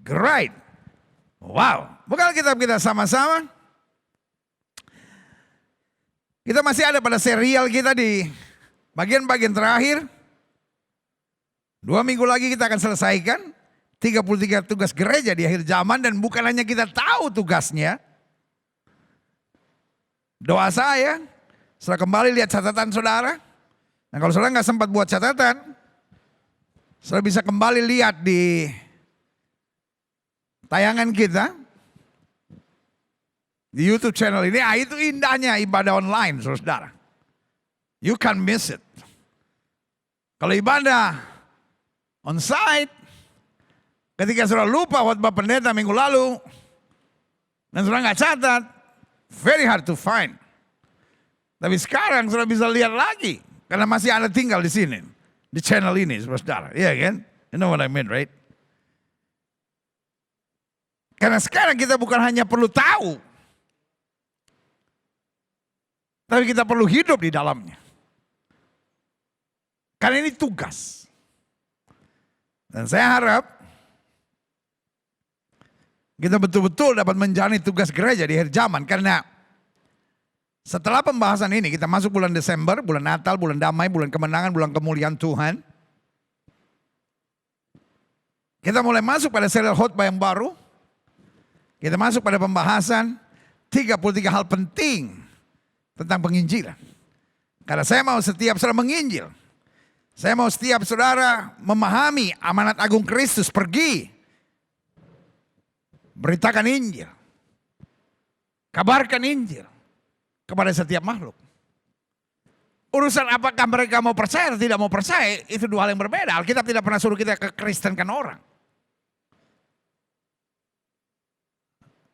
Great. Wow. Bukan kitab kita sama-sama. Kita masih ada pada serial kita di bagian-bagian terakhir. 2 minggu lagi kita akan selesaikan 33 tugas gereja di akhir zaman. Dan bukan hanya kita tahu tugasnya. Doa saya, setelah kembali lihat catatan saudara. Nah kalau saudara nggak sempat buat catatan, saudara bisa kembali lihat di tayangan kita di YouTube channel ini. Itu indahnya ibadah online, saudara. You can't miss it. Kalau ibadah on site, ketika saudara lupa khotbah pendeta minggu lalu, dan saudara nggak catat, very hard to find. Tapi sekarang saudara bisa lihat lagi, karena masih ada tinggal di sini, di channel ini, saudara. Iya kan? You know what I mean, right? Karena sekarang kita bukan hanya perlu tahu, tapi kita perlu hidup di dalamnya. Karena ini tugas. Dan saya harap kita betul-betul dapat menjalani tugas gereja di akhir zaman. Karena setelah pembahasan ini kita masuk bulan Desember, bulan Natal, bulan damai, bulan kemenangan, bulan kemuliaan Tuhan. Kita mulai masuk pada serial khotbah yang baru. Kita masuk pada pembahasan 33 hal penting tentang penginjilan. Karena saya mau setiap saudara menginjil. Saya mau setiap saudara memahami amanat agung Kristus, pergi. Beritakan Injil. Kabarkan Injil kepada setiap makhluk. Urusan apakah mereka mau percaya atau tidak mau percaya, itu dua hal yang berbeda. Alkitab tidak pernah suruh kita kekristenkan orang.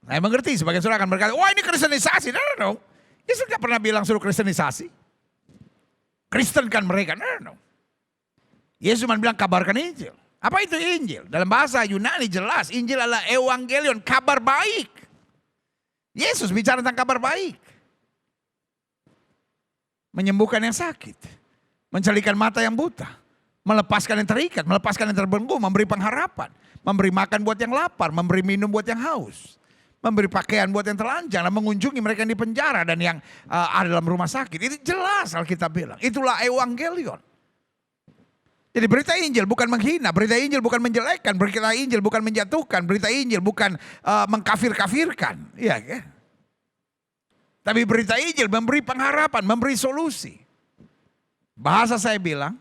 Saya mengerti sebagian saudara akan berkata, wah ini kristenisasi. No. Yesus tidak pernah bilang suruh kristenisasi. Kristenkan mereka. No. Yesus cuma bilang kabarkan Injil. Apa itu Injil? Dalam bahasa Yunani jelas, Injil adalah evangelion, kabar baik. Yesus bicara tentang kabar baik. Menyembuhkan yang sakit. Mencelikan mata yang buta. Melepaskan yang terikat, melepaskan yang terbelenggu, memberi pengharapan. Memberi makan buat yang lapar, memberi minum buat yang haus. Memberi pakaian buat yang telanjang, dan mengunjungi mereka yang di penjara dan yang ada dalam rumah sakit. Itu jelas Alkitab bilang. Itulah evangelion. Jadi berita Injil bukan menghina, berita Injil bukan menjelekkan, berita Injil bukan menjatuhkan, berita Injil bukan mengkafir-kafirkan. Iya kan? Tapi berita Injil memberi pengharapan, memberi solusi. Bahasa saya bilang,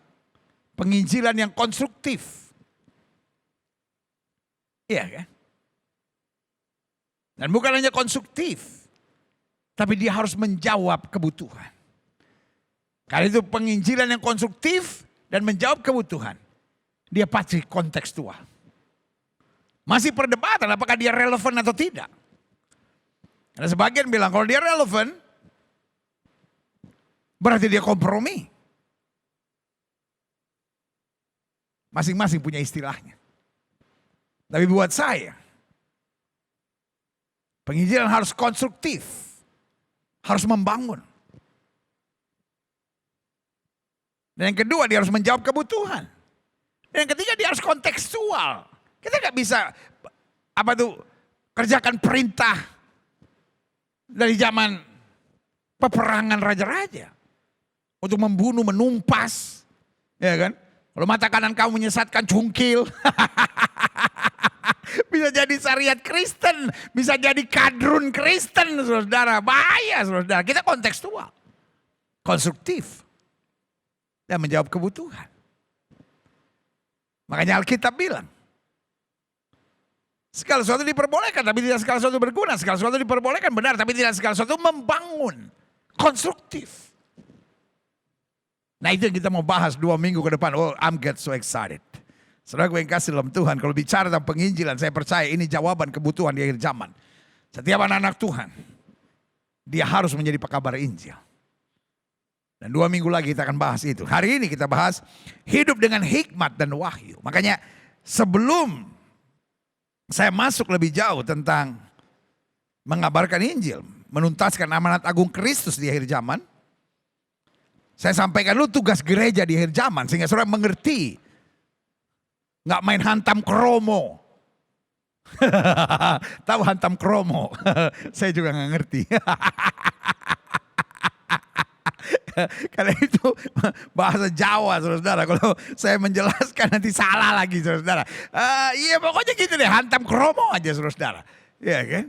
penginjilan yang konstruktif. Iya kan? Dan bukan hanya konstruktif, tapi dia harus menjawab kebutuhan. Karena itu penginjilan yang konstruktif dan menjawab kebutuhan, dia pasti kontekstual. Masih perdebatan apakah dia relevan atau tidak. Ada sebagian bilang kalau dia relevan, berarti dia kompromi. Masing-masing punya istilahnya. Tapi buat saya, penginjilan harus konstruktif, harus membangun. Dan yang kedua dia harus menjawab kebutuhan. Dan yang ketiga dia harus kontekstual. Kita nggak bisa kerjakan perintah dari zaman peperangan raja-raja untuk membunuh, menumpas, ya kan? Kalau mata kanan kamu menyesatkan, cungkil. Bisa jadi syariat Kristen, bisa jadi kadrun Kristen, saudara. Bahaya, saudara. Kita kontekstual, konstruktif, dan menjawab kebutuhan. Makanya Alkitab bilang, segala sesuatu diperbolehkan, tapi tidak segala sesuatu berguna. Segala sesuatu diperbolehkan benar, tapi tidak segala sesuatu membangun, konstruktif. Nah itu yang kita mau bahas 2 minggu ke depan. Oh, I'm get so excited. Saudara gue yang kasih dalam Tuhan, kalau bicara tentang penginjilan, saya percaya ini jawaban kebutuhan di akhir zaman. Setiap anak-anak Tuhan, dia harus menjadi pekabar Injil. Dan 2 minggu lagi kita akan bahas itu. Hari ini kita bahas hidup dengan hikmat dan wahyu. Makanya sebelum saya masuk lebih jauh tentang mengabarkan Injil, menuntaskan amanat agung Kristus di akhir zaman, saya sampaikan dulu tugas gereja di akhir zaman sehingga saudara mengerti. Nggak main hantam kromo. Tahu hantam kromo? Saya juga nggak ngerti. Karena itu bahasa Jawa, saudara. Kalau saya menjelaskan nanti salah lagi, saudara. Iya pokoknya gitu deh, hantam kromo aja, saudara. Iya kan?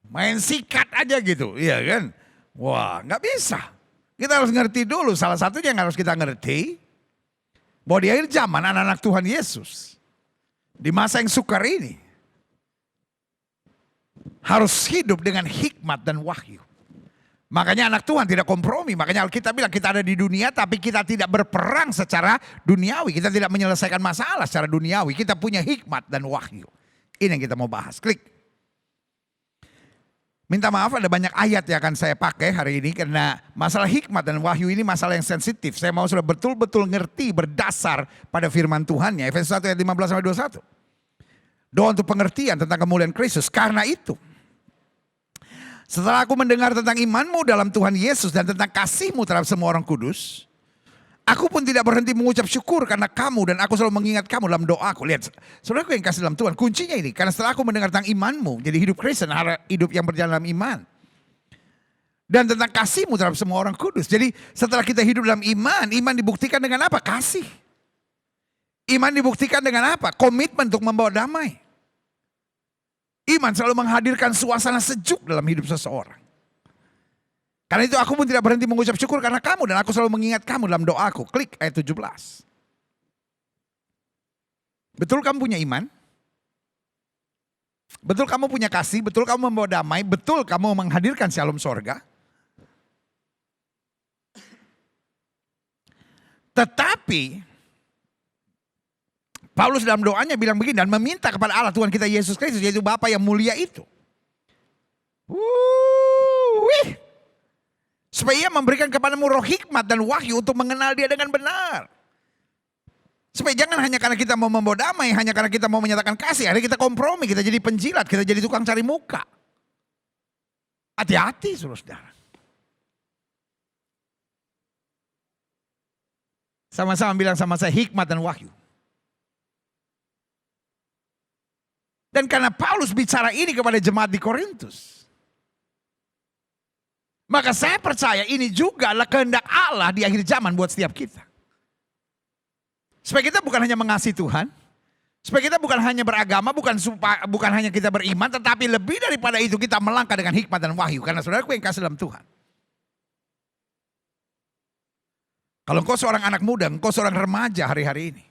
Main sikat aja gitu, iya kan? Wah, nggak bisa. Kita harus ngerti dulu. Salah satunya yang harus kita ngerti, bahwa di akhir zaman anak-anak Tuhan Yesus, di masa yang sukar ini, harus hidup dengan hikmat dan wahyu. Makanya anak Tuhan tidak kompromi. Makanya Alkitab bilang kita ada di dunia tapi kita tidak berperang secara duniawi. Kita tidak menyelesaikan masalah secara duniawi. Kita punya hikmat dan wahyu. Ini yang kita mau bahas. Klik. Minta maaf ada banyak ayat yang akan saya pakai hari ini. Karena masalah hikmat dan wahyu ini masalah yang sensitif. Saya mau sudah betul-betul ngerti berdasar pada firman Tuhannya. Efesus 1 ayat 15-21. Doa untuk pengertian tentang kemuliaan Kristus. Karena itu, setelah aku mendengar tentang imanmu dalam Tuhan Yesus dan tentang kasihmu terhadap semua orang kudus, aku pun tidak berhenti mengucap syukur karena kamu dan aku selalu mengingat kamu dalam doaku. Lihat, saudaraku yang kasih dalam Tuhan, kuncinya ini. Karena setelah aku mendengar tentang imanmu, jadi hidup Kristen, hidup yang berjalan dalam iman. Dan tentang kasihmu terhadap semua orang kudus. Jadi setelah kita hidup dalam iman, iman dibuktikan dengan apa? Kasih. Iman dibuktikan dengan apa? Komitmen untuk membawa damai. Iman selalu menghadirkan suasana sejuk dalam hidup seseorang. Karena itu aku pun tidak berhenti mengucap syukur karena kamu dan aku selalu mengingat kamu dalam doaku. Klik ayat 17. Betul kamu punya iman? Betul kamu punya kasih? Betul kamu membawa damai? Betul kamu menghadirkan shalom sorga? Tetapi Paulus dalam doanya bilang begini dan meminta kepada Allah Tuhan kita Yesus Kristus yaitu Bapa yang mulia itu. Supaya ia memberikan kepadamu roh hikmat dan wahyu untuk mengenal dia dengan benar. Supaya jangan hanya karena kita mau membawa damai, hanya karena kita mau menyatakan kasih, akhirnya kita kompromi, kita jadi penjilat, kita jadi tukang cari muka. Hati-hati saudara. Sama-sama bilang sama saya hikmat dan wahyu. Dan karena Paulus bicara ini kepada jemaat di Korintus, maka saya percaya ini juga adalah kehendak Allah di akhir zaman buat setiap kita. Supaya kita bukan hanya mengasihi Tuhan, supaya kita bukan hanya beragama, bukan hanya kita beriman, tetapi lebih daripada itu kita melangkah dengan hikmat dan wahyu. Karena saudaraku yang kasih dalam Tuhan. Kalau engkau seorang anak muda, engkau seorang remaja hari-hari ini.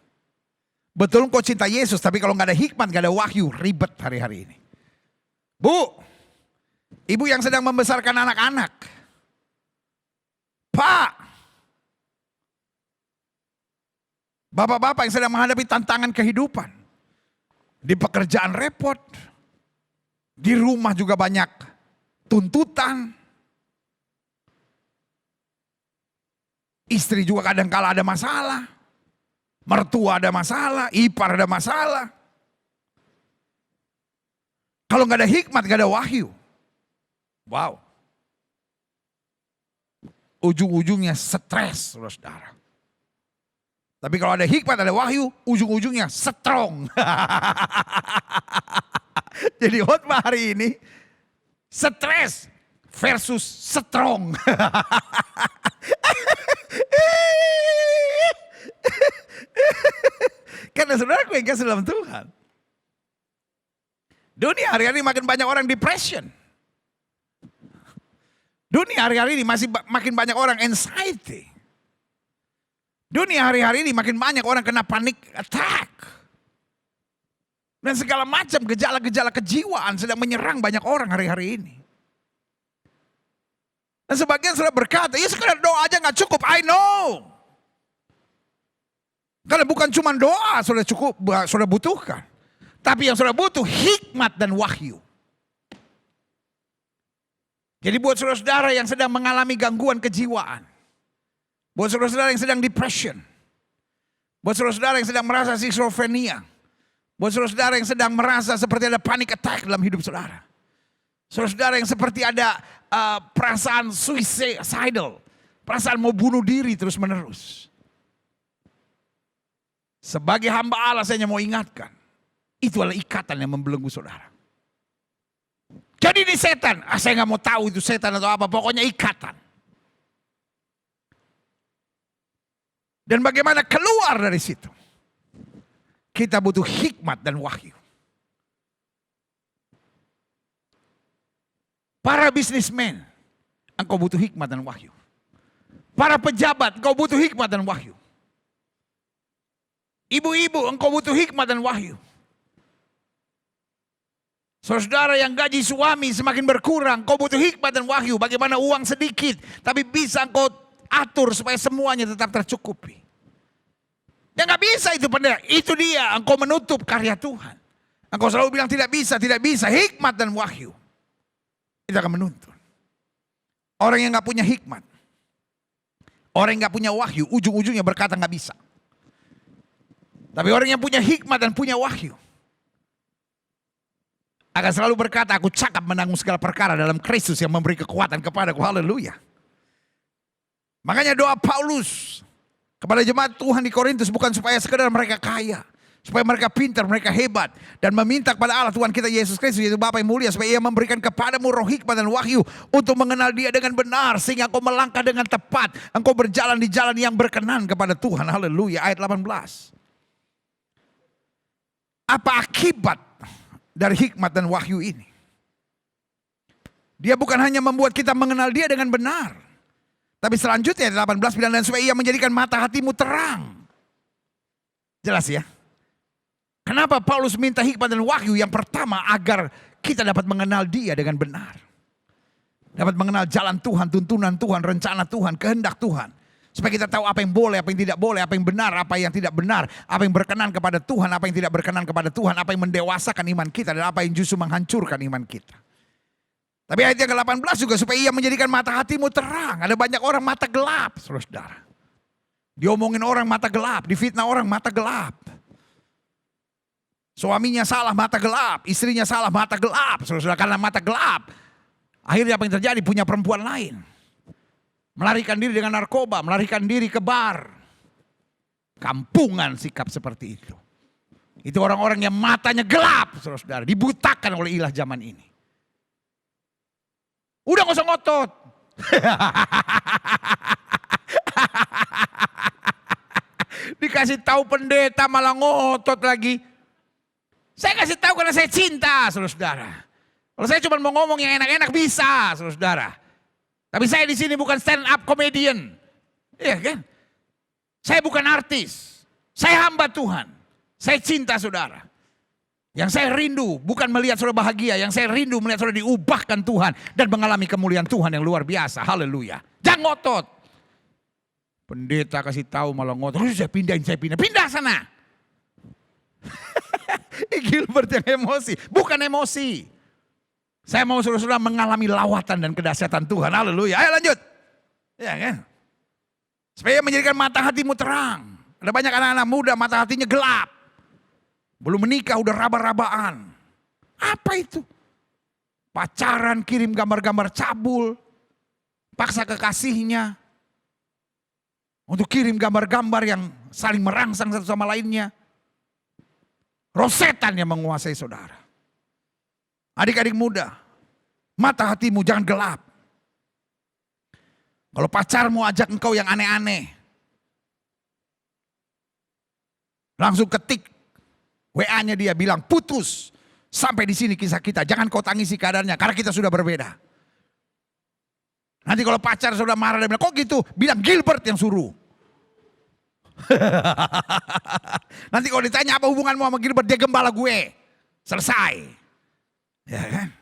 Betul engkau cinta Yesus, tapi kalau nggak ada hikmat, nggak ada wahyu, ribet hari-hari ini. Bu, ibu yang sedang membesarkan anak-anak. Pak, bapak-bapak yang sedang menghadapi tantangan kehidupan. Di pekerjaan repot, di rumah juga banyak tuntutan. Istri juga kadang-kala ada masalah. Mertua ada masalah, ipar ada masalah. Kalau nggak ada hikmat, nggak ada wahyu. Wow. Ujung-ujungnya stres, saudara. Tapi kalau ada hikmat, ada wahyu, ujung-ujungnya strong. Jadi khotbah hari ini, stres versus strong. Karena saudaraku yang kasih dalam Tuhan. Dunia hari-hari makin banyak orang depression. Dunia hari-hari ini masih makin banyak orang anxiety. Dunia hari-hari ini makin banyak orang kena panic attack. Dan segala macam gejala-gejala kejiwaan sedang menyerang banyak orang hari-hari ini. Dan sebagian sudah berkata, ya sekedar doa aja gak cukup, I know. Karena bukan cuma doa sudah cukup, sudah butuhkan. Tapi yang sudah butuh hikmat dan wahyu. Jadi buat saudara-saudara yang sedang mengalami gangguan kejiwaan. Buat saudara-saudara yang sedang depression. Buat saudara-saudara yang sedang merasa schizophrenia. Buat saudara-saudara yang sedang merasa seperti ada panic attack dalam hidup saudara. Saudara-saudara yang seperti ada perasaan suicidal. Perasaan mau bunuh diri terus menerus. Sebagai hamba Allah saya hanya mau ingatkan. Itu adalah ikatan yang membelenggu saudara. Jadi ini setan, saya nggak mau tahu itu setan atau apa, pokoknya ikatan. Dan bagaimana keluar dari situ? Kita butuh hikmat dan wahyu. Para bisnismen, engkau butuh hikmat dan wahyu. Para pejabat, engkau butuh hikmat dan wahyu. Ibu-ibu, engkau butuh hikmat dan wahyu. Saudara yang gaji suami semakin berkurang, engkau butuh hikmat dan wahyu. Bagaimana uang sedikit, tapi bisa engkau atur supaya semuanya tetap tercukupi. Ya nggak bisa itu pendeta. Itu dia, engkau menutup karya Tuhan. Engkau selalu bilang tidak bisa, tidak bisa. Hikmat dan wahyu. Kita akan menuntun. Orang yang nggak punya hikmat, orang yang nggak punya wahyu, ujung-ujungnya berkata nggak bisa. Tapi orang yang punya hikmat dan punya wahyu akan selalu berkata, aku cakap menanggung segala perkara dalam Kristus yang memberi kekuatan kepadaku. Haleluya. Makanya doa Paulus kepada jemaat Tuhan di Korintus bukan supaya sekedar mereka kaya, supaya mereka pintar, mereka hebat, dan meminta kepada Allah Tuhan kita Yesus Kristus, yaitu Bapa yang mulia, supaya Ia memberikan kepadamu roh hikmat dan wahyu untuk mengenal Dia dengan benar, sehingga engkau melangkah dengan tepat, engkau berjalan di jalan yang berkenan kepada Tuhan. Haleluya. Ayat 18. Apa akibat dari hikmat dan wahyu ini? Dia bukan hanya membuat kita mengenal Dia dengan benar, tapi selanjutnya ayat 18 bilang, dan supaya Ia menjadikan mata hatimu terang. Jelas ya? Kenapa Paulus minta hikmat dan wahyu? Yang pertama, agar kita dapat mengenal Dia dengan benar. Dapat mengenal jalan Tuhan, tuntunan Tuhan, rencana Tuhan, kehendak Tuhan. Supaya kita tahu apa yang boleh, apa yang tidak boleh, apa yang benar, apa yang tidak benar. Apa yang berkenan kepada Tuhan, apa yang tidak berkenan kepada Tuhan. Apa yang mendewasakan iman kita, dan apa yang justru menghancurkan iman kita. Tapi ayat yang ke-18 juga, supaya Ia menjadikan mata hatimu terang. Ada banyak orang mata gelap, saudara. Diomongin orang mata gelap, difitnah orang mata gelap. Suaminya salah, mata gelap. Istrinya salah, mata gelap. Saudara, karena mata gelap, akhirnya apa yang terjadi? Punya perempuan lain. Melarikan diri dengan narkoba, melarikan diri ke bar. Kampungan sikap seperti itu. Itu orang-orang yang matanya gelap, saudara. Dibutakan oleh ilah zaman ini. Udah gak usah ngotot. Dikasih tahu pendeta malah ngotot lagi. Saya kasih tahu karena saya cinta, saudara. Kalau saya cuma mau ngomong yang enak-enak bisa, saudara. Tapi saya di sini bukan stand up comedian, iya kan? Saya bukan artis, saya hamba Tuhan. Saya cinta saudara. Yang saya rindu bukan melihat saudara bahagia, yang saya rindu melihat saudara diubahkan Tuhan dan mengalami kemuliaan Tuhan yang luar biasa. Haleluya. Jangan ngotot. Pendeta kasih tahu malah ngotot. Saya pindah sana. Gilbert yang emosi, bukan emosi. Saya mau saudara-saudara mengalami lawatan dan kedahsyatan Tuhan. Haleluya. Ayo lanjut. Ya kan? Supaya menjadikan mata hatimu terang. Ada banyak anak-anak muda mata hatinya gelap. Belum menikah udah raba-rabaan. Apa itu? Pacaran, kirim gambar-gambar cabul. Paksa kekasihnya untuk kirim gambar-gambar yang saling merangsang satu sama lainnya. Roh setan yang menguasai saudara. Adik-adik muda, mata hatimu jangan gelap. Kalau pacarmu ajak engkau yang aneh-aneh, langsung ketik WA-nya dia bilang putus. Sampai di sini kisah kita, jangan kau tangisi keadaannya karena kita sudah berbeda. Nanti kalau pacar sudah marah dia bilang, kok gitu? Bilang Gilbert yang suruh. Nanti kalau ditanya apa hubunganmu sama Gilbert, dia gembala gue. Selesai. Ya kan?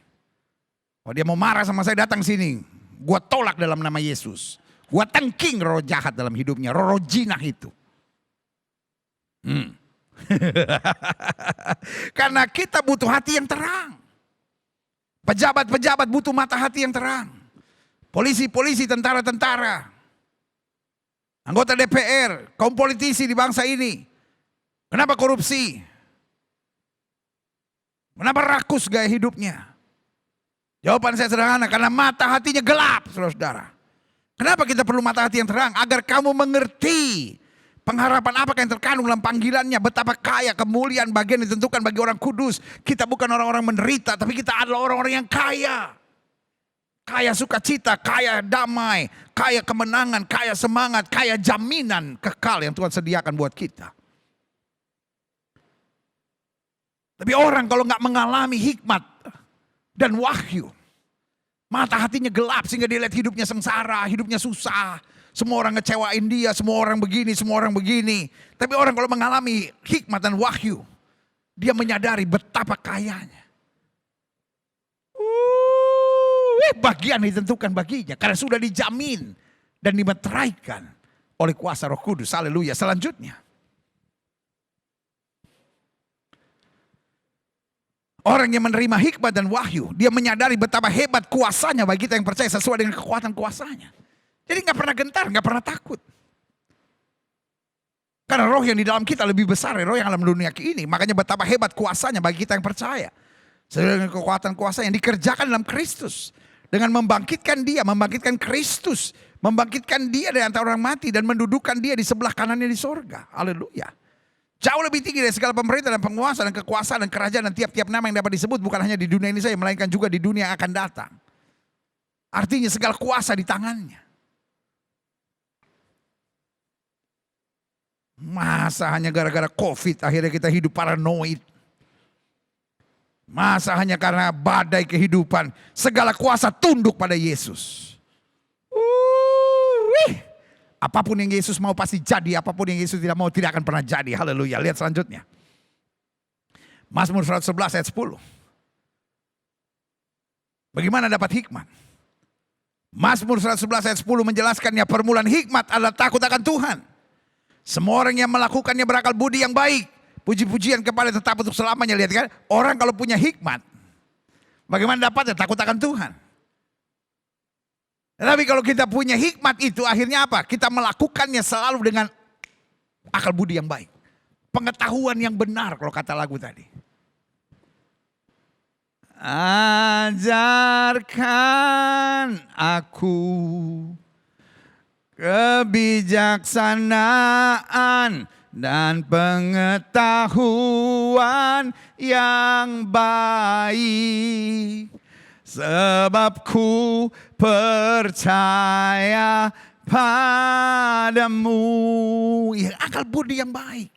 Kalau dia mau marah sama saya datang sini, gua tolak dalam nama Yesus. Gua tengking roh jahat dalam hidupnya, roh jinah itu. Karena kita butuh hati yang terang. Pejabat-pejabat butuh mata hati yang terang. Polisi-polisi, tentara-tentara, anggota DPR, kaum politisi di bangsa ini. Kenapa korupsi? Kenapa rakus gaya hidupnya? Jawaban saya sederhana, karena mata hatinya gelap, saudara-saudara. Kenapa kita perlu mata hati yang terang? Agar kamu mengerti Pengharapan apakah yang terkandung dalam panggilannya? Betapa kaya kemuliaan bagian ditentukan bagi orang kudus. Kita bukan orang-orang menderita, tapi kita adalah orang-orang yang kaya. Kaya sukacita, kaya damai, kaya kemenangan, kaya semangat, kaya jaminan kekal yang Tuhan sediakan buat kita. Tapi orang kalau nggak mengalami hikmat dan wahyu, mata hatinya gelap sehingga dia lihat hidupnya sengsara, hidupnya susah. Semua orang ngecewain dia, semua orang begini, semua orang begini. Tapi orang kalau mengalami hikmat dan wahyu, dia menyadari betapa kayanya. Bagian ditentukan baginya karena sudah dijamin dan dimeteraikan oleh kuasa Roh Kudus. Haleluya. Selanjutnya, orang yang menerima hikmat dan wahyu, dia menyadari betapa hebat kuasanya bagi kita yang percaya sesuai dengan kekuatan kuasanya. Jadi gak pernah gentar, gak pernah takut. Karena roh yang di dalam kita lebih besar dari roh yang dalam dunia ini. Makanya betapa hebat kuasanya bagi kita yang percaya. Sesuai dengan kekuatan kuasa yang dikerjakan dalam Kristus. Dengan membangkitkan dia, membangkitkan Kristus. Membangkitkan dia dari antara orang mati dan mendudukkan dia di sebelah kanannya di sorga. Haleluya. Jauh lebih tinggi dari segala pemerintah dan penguasa dan kekuasaan dan kerajaan dan tiap-tiap nama yang dapat disebut. Bukan hanya di dunia ini saja, melainkan juga di dunia yang akan datang. Artinya segala kuasa di tangannya. Masa hanya gara-gara COVID akhirnya kita hidup paranoid. Masa hanya karena badai kehidupan segala kuasa tunduk pada Yesus. Apapun yang Yesus mau pasti jadi, apapun yang Yesus tidak mau tidak akan pernah jadi. Haleluya. Lihat selanjutnya. Mazmur 111 ayat 10. Bagaimana dapat hikmat? Mazmur 111 ayat 10 menjelaskannya, permulaan hikmat adalah takut akan Tuhan. Semua orang yang melakukannya berakal budi yang baik. Puji-pujian kepada tetap untuk selamanya. Lihat kan, orang kalau punya hikmat, bagaimana dapatnya? Takut akan Tuhan. Tapi kalau kita punya hikmat itu akhirnya apa? Kita melakukannya selalu dengan akal budi yang baik. Pengetahuan yang benar kalau kata lagu tadi. Ajarkan aku kebijaksanaan dan pengetahuan yang baik. Sebab ku percaya padamu. Ya, akal budi yang baik.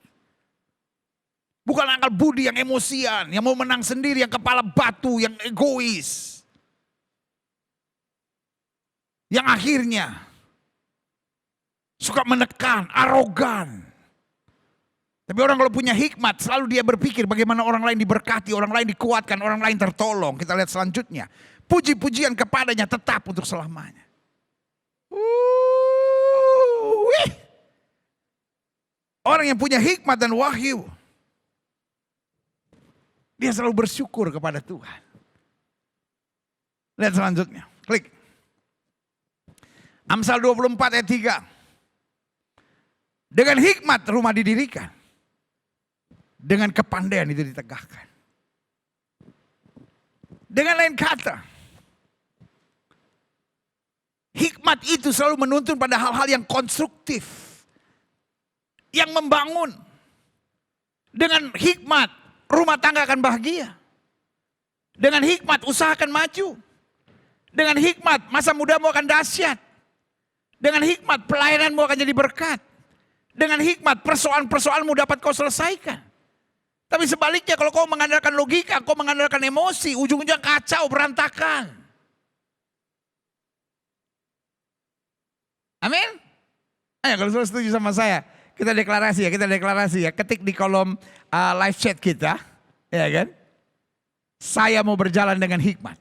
Bukan akal budi yang emosian, yang mau menang sendiri, yang kepala batu, yang egois. Yang akhirnya suka menekan, arogan. Tapi orang kalau punya hikmat selalu dia berpikir bagaimana orang lain diberkati, orang lain dikuatkan, orang lain tertolong. Kita lihat selanjutnya. Puji-pujian kepadanya tetap untuk selamanya. Orang yang punya hikmat dan wahyu, dia selalu bersyukur kepada Tuhan. Lihat selanjutnya. Klik. Amsal 24 ayat 3. Dengan hikmat rumah didirikan. Dengan kepandaian itu ditegakkan. Dengan lain kata, hikmat itu selalu menuntun pada hal-hal yang konstruktif. Yang membangun. Dengan hikmat, rumah tangga akan bahagia. Dengan hikmat, usaha akan maju. Dengan hikmat, masa mudamu akan dahsyat. Dengan hikmat, pelayananmu akan jadi berkat. Dengan hikmat, persoalan-persoalanmu dapat kau selesaikan. Tapi sebaliknya kalau kau mengandalkan logika, kau mengandalkan emosi, ujung-ujung kacau, berantakan. Amin? Ayo kalau saudara setuju sama saya, kita deklarasi ya. Ketik di kolom live chat kita, ya kan? Saya mau berjalan dengan hikmat.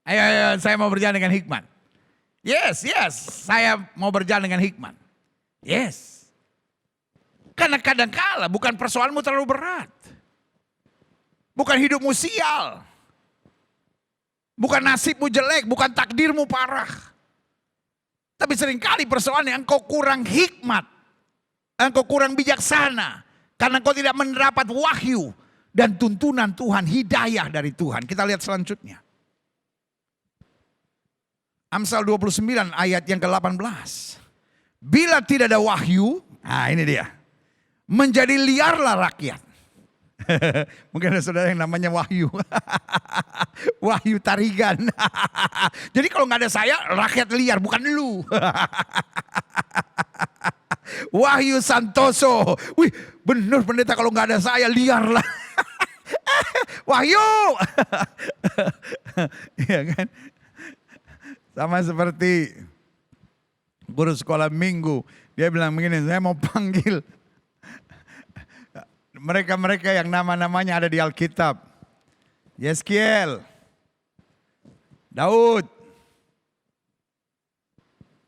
Ayo, saya mau berjalan dengan hikmat. Yes, saya mau berjalan dengan hikmat. Yes. Karena kadang-kala bukan persoalanmu terlalu berat. Bukan hidupmu sial. Bukan nasibmu jelek, bukan takdirmu parah. Tapi seringkali persoalannya engkau kurang hikmat. Engkau kurang bijaksana. Karena engkau tidak mendapat wahyu dan tuntunan Tuhan, hidayah dari Tuhan. Kita lihat selanjutnya. Amsal 29 ayat yang ke-18. Bila tidak ada wahyu, Nah ini dia. Menjadi liarlah rakyat. Mungkin ada saudara yang namanya Wahyu. Wahyu Tarigan. Jadi kalau nggak ada saya, rakyat liar, bukan lu. Wahyu Santoso. Wih bener pendeta, kalau nggak ada saya liar lah. Wahyu. Iya kan? Sama seperti guru sekolah minggu. Dia bilang begini, saya mau panggil mereka-mereka yang nama-namanya ada di Alkitab. Yeskiel, Daud,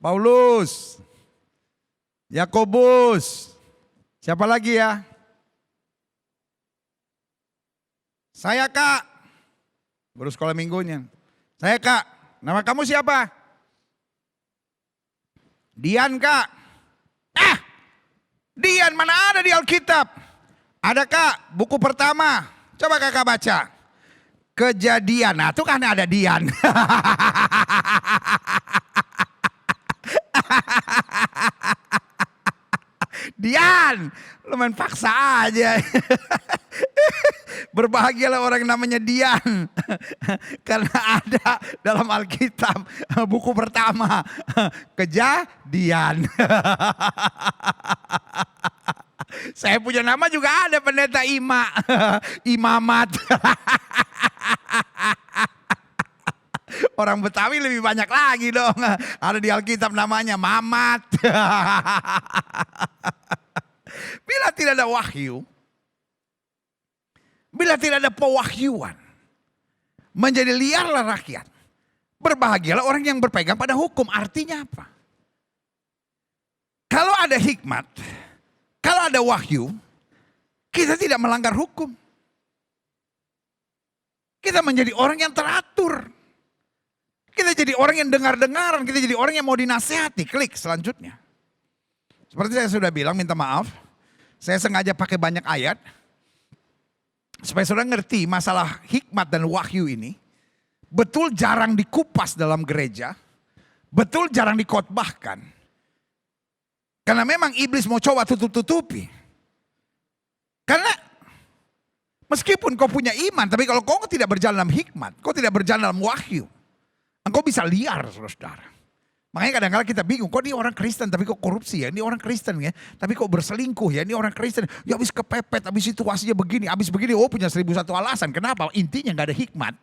Paulus, Yakobus, siapa lagi ya? Saya Kak, guru sekolah minggunya. Saya Kak, nama kamu siapa? Dian Kak. Dian mana ada di Alkitab? Ada Kak, buku pertama. Coba Kakak baca. Kejadian, nah itu kan ada Dian. Dian, lu main paksa aja. Berbahagialah orang yang namanya Dian. Karena ada dalam Alkitab buku pertama. Kejadian. Saya punya nama juga ada, pendeta Ima. Imamat. Orang Betawi lebih banyak lagi dong. Ada di Alkitab namanya Mamat. Bila tidak ada wahyu, bila tidak ada pewahyuan, menjadi liarlah rakyat. Berbahagialah orang yang berpegang pada hukum. Artinya apa? Kalau ada hikmat, kalau ada wahyu, kita tidak melanggar hukum. Kita menjadi orang yang teratur. Kita jadi orang yang dengar-dengaran, kita jadi orang yang mau dinasehati. Klik selanjutnya. Seperti saya sudah bilang, minta maaf. Saya sengaja pakai banyak ayat. Supaya saudara ngerti masalah hikmat dan wahyu ini. Betul jarang dikupas dalam gereja. Betul jarang dikotbahkan. Karena memang iblis mau coba tutup-tutupi. Karena meskipun kau punya iman, tapi kalau kau tidak berjalan dalam hikmat, kau tidak berjalan dalam wahyu, engkau bisa liar, saudara. Makanya kadang-kadang kita bingung, kok ini orang Kristen tapi kok korupsi ya, ini orang Kristen ya, tapi kok berselingkuh ya, ini orang Kristen, ya habis kepepet, habis situasinya begini, habis begini, oh punya 1001 alasan. Kenapa? Intinya gak ada hikmat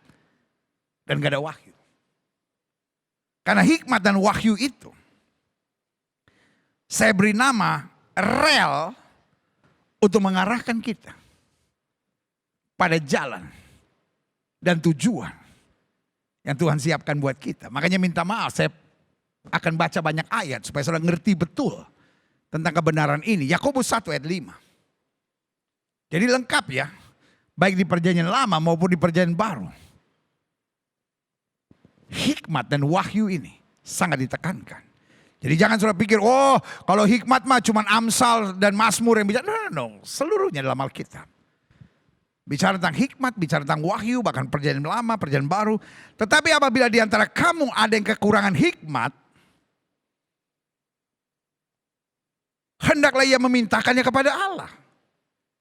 dan gak ada wahyu. Karena hikmat dan wahyu itu, saya beri nama rel untuk mengarahkan kita pada jalan dan tujuan yang Tuhan siapkan buat kita. Makanya minta maaf, saya akan baca banyak ayat supaya saudara ngerti betul tentang kebenaran ini. Yakobus 1 ayat 5. Jadi lengkap ya, baik di perjanjian lama maupun di perjanjian baru. Hikmat dan wahyu ini sangat ditekankan. Jadi jangan saudara pikir, oh kalau hikmat mah cuma Amsal dan Mazmur yang bicara. No, seluruhnya dalam Alkitab. Bicara tentang hikmat, bicara tentang wahyu, bahkan perjanjian lama, perjanjian baru. Tetapi apabila di antara kamu ada yang kekurangan hikmat, hendaklah ia memintakannya kepada Allah.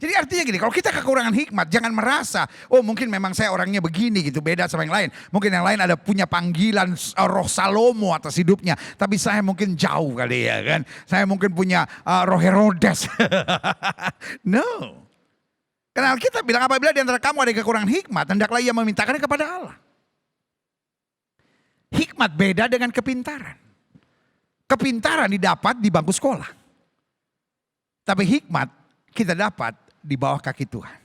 Jadi artinya gini, kalau kita kekurangan hikmat, jangan merasa, oh mungkin memang saya orangnya begini gitu, beda sama yang lain. Mungkin yang lain ada punya panggilan roh Salomo atas hidupnya, tapi saya mungkin jauh kali ya kan. Saya mungkin punya roh Herodes. No. Karena Alkitab bilang apabila di antara kamu ada kekurangan hikmat, hendaklah ia memintakannya kepada Allah. Hikmat beda dengan kepintaran. Kepintaran didapat di bangku sekolah. Tapi hikmat kita dapat di bawah kaki Tuhan.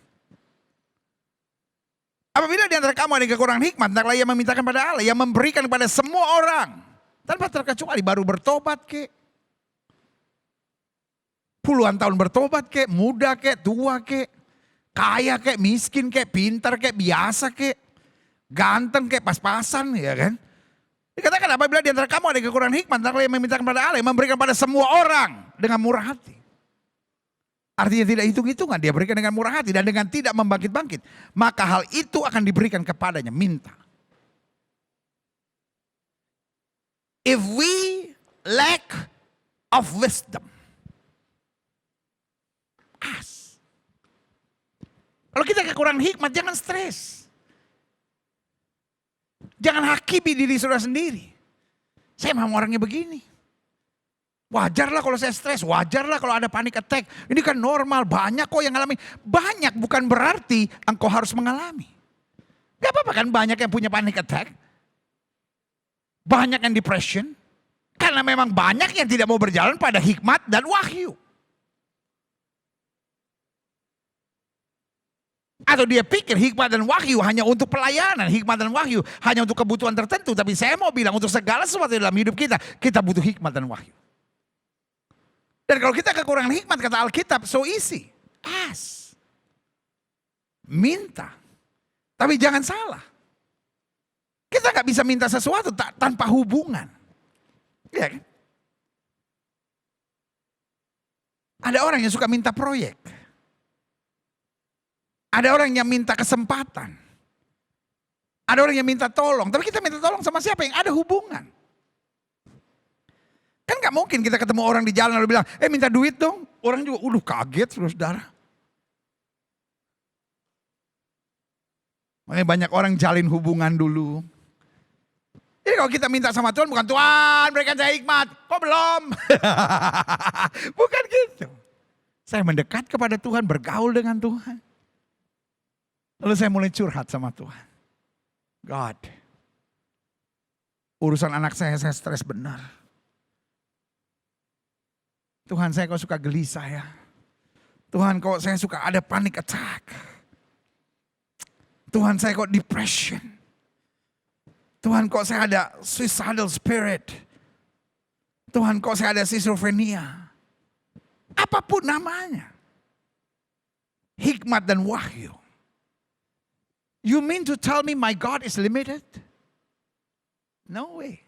Apabila di antara kamu ada kekurangan hikmat, hendaklah ia memintakan pada Allah yang memberikan kepada semua orang. Tanpa terkecuali, baru bertobat kek, puluhan tahun bertobat kek, muda kek, tua kek, kaya kek, miskin kek, pintar kek, biasa kek, ganteng kek, pas-pasan ya kan. Dikatakan apabila di antara kamu ada kekurangan hikmat, hendaklah ia memintakan pada Allah yang memberikan pada semua orang dengan murah hati. Artinya tidak hitung-hitungan, dia berikan dengan murah hati dan dengan tidak membangkit-bangkit. Maka hal itu akan diberikan kepadanya, minta. If we lack of wisdom, As. Kalau kita kekurangan hikmat, jangan stres. Jangan hakimi diri saudara sendiri. Saya memang orangnya begini. Wajarlah kalau saya stres, wajarlah kalau ada panic attack. Ini kan normal, banyak kok yang ngalami. Banyak bukan berarti engkau harus mengalami. Gak apa-apa kan banyak yang punya panic attack. Banyak yang depression. Karena memang banyak yang tidak mau berjalan pada hikmat dan wahyu. Atau dia pikir hikmat dan wahyu hanya untuk pelayanan, hikmat dan wahyu hanya untuk kebutuhan tertentu. Tapi saya mau bilang untuk segala sesuatu dalam hidup kita, kita butuh hikmat dan wahyu. Dan kalau kita kekurangan hikmat, kata Alkitab, so easy. Ask. Minta. Tapi jangan salah. Kita gak bisa minta sesuatu tanpa hubungan. Iya kan? Ada orang yang suka minta proyek. Ada orang yang minta kesempatan. Ada orang yang minta tolong. Tapi kita minta tolong sama siapa? Yang ada hubungan. Kan gak mungkin kita ketemu orang di jalan lalu bilang, minta duit dong. Orang juga kaget saudara. Makanya banyak orang jalin hubungan dulu. Jadi kalau kita minta sama Tuhan, bukan Tuhan berikan saya hikmat. Kok belum? Bukan gitu. Saya mendekat kepada Tuhan, bergaul dengan Tuhan. Lalu saya mulai curhat sama Tuhan. God, urusan anak saya stres benar. Tuhan, saya kok suka gelisah ya. Tuhan, kok saya suka ada panic attack. Tuhan, saya kok depression. Tuhan, kok saya ada suicidal spirit. Tuhan, kok saya ada schizophrenia. Apapun namanya. Hikmat dan wahyu. You mean to tell me my God is limited? No way.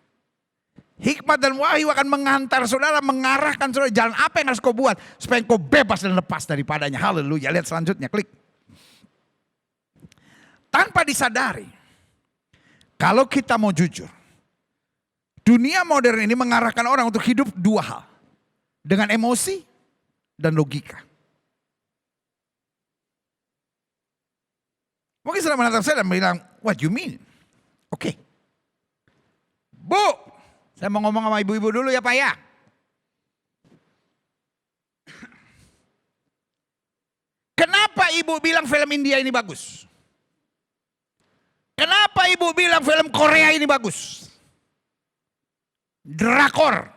Hikmat dan wahyu akan mengantar saudara, mengarahkan saudara jalan apa yang harus kau buat supaya kau bebas dan lepas daripadanya. Haleluya. Lihat selanjutnya, klik. Tanpa disadari, kalau kita mau jujur, dunia modern ini mengarahkan orang untuk hidup dua hal. Dengan emosi dan logika. Mungkin saudara menatap saya dan bilang, what you mean? Oke. Bu, saya mau ngomong sama ibu-ibu dulu ya Pak ya. Kenapa ibu bilang film India ini bagus? Kenapa ibu bilang film Korea ini bagus? Drakor.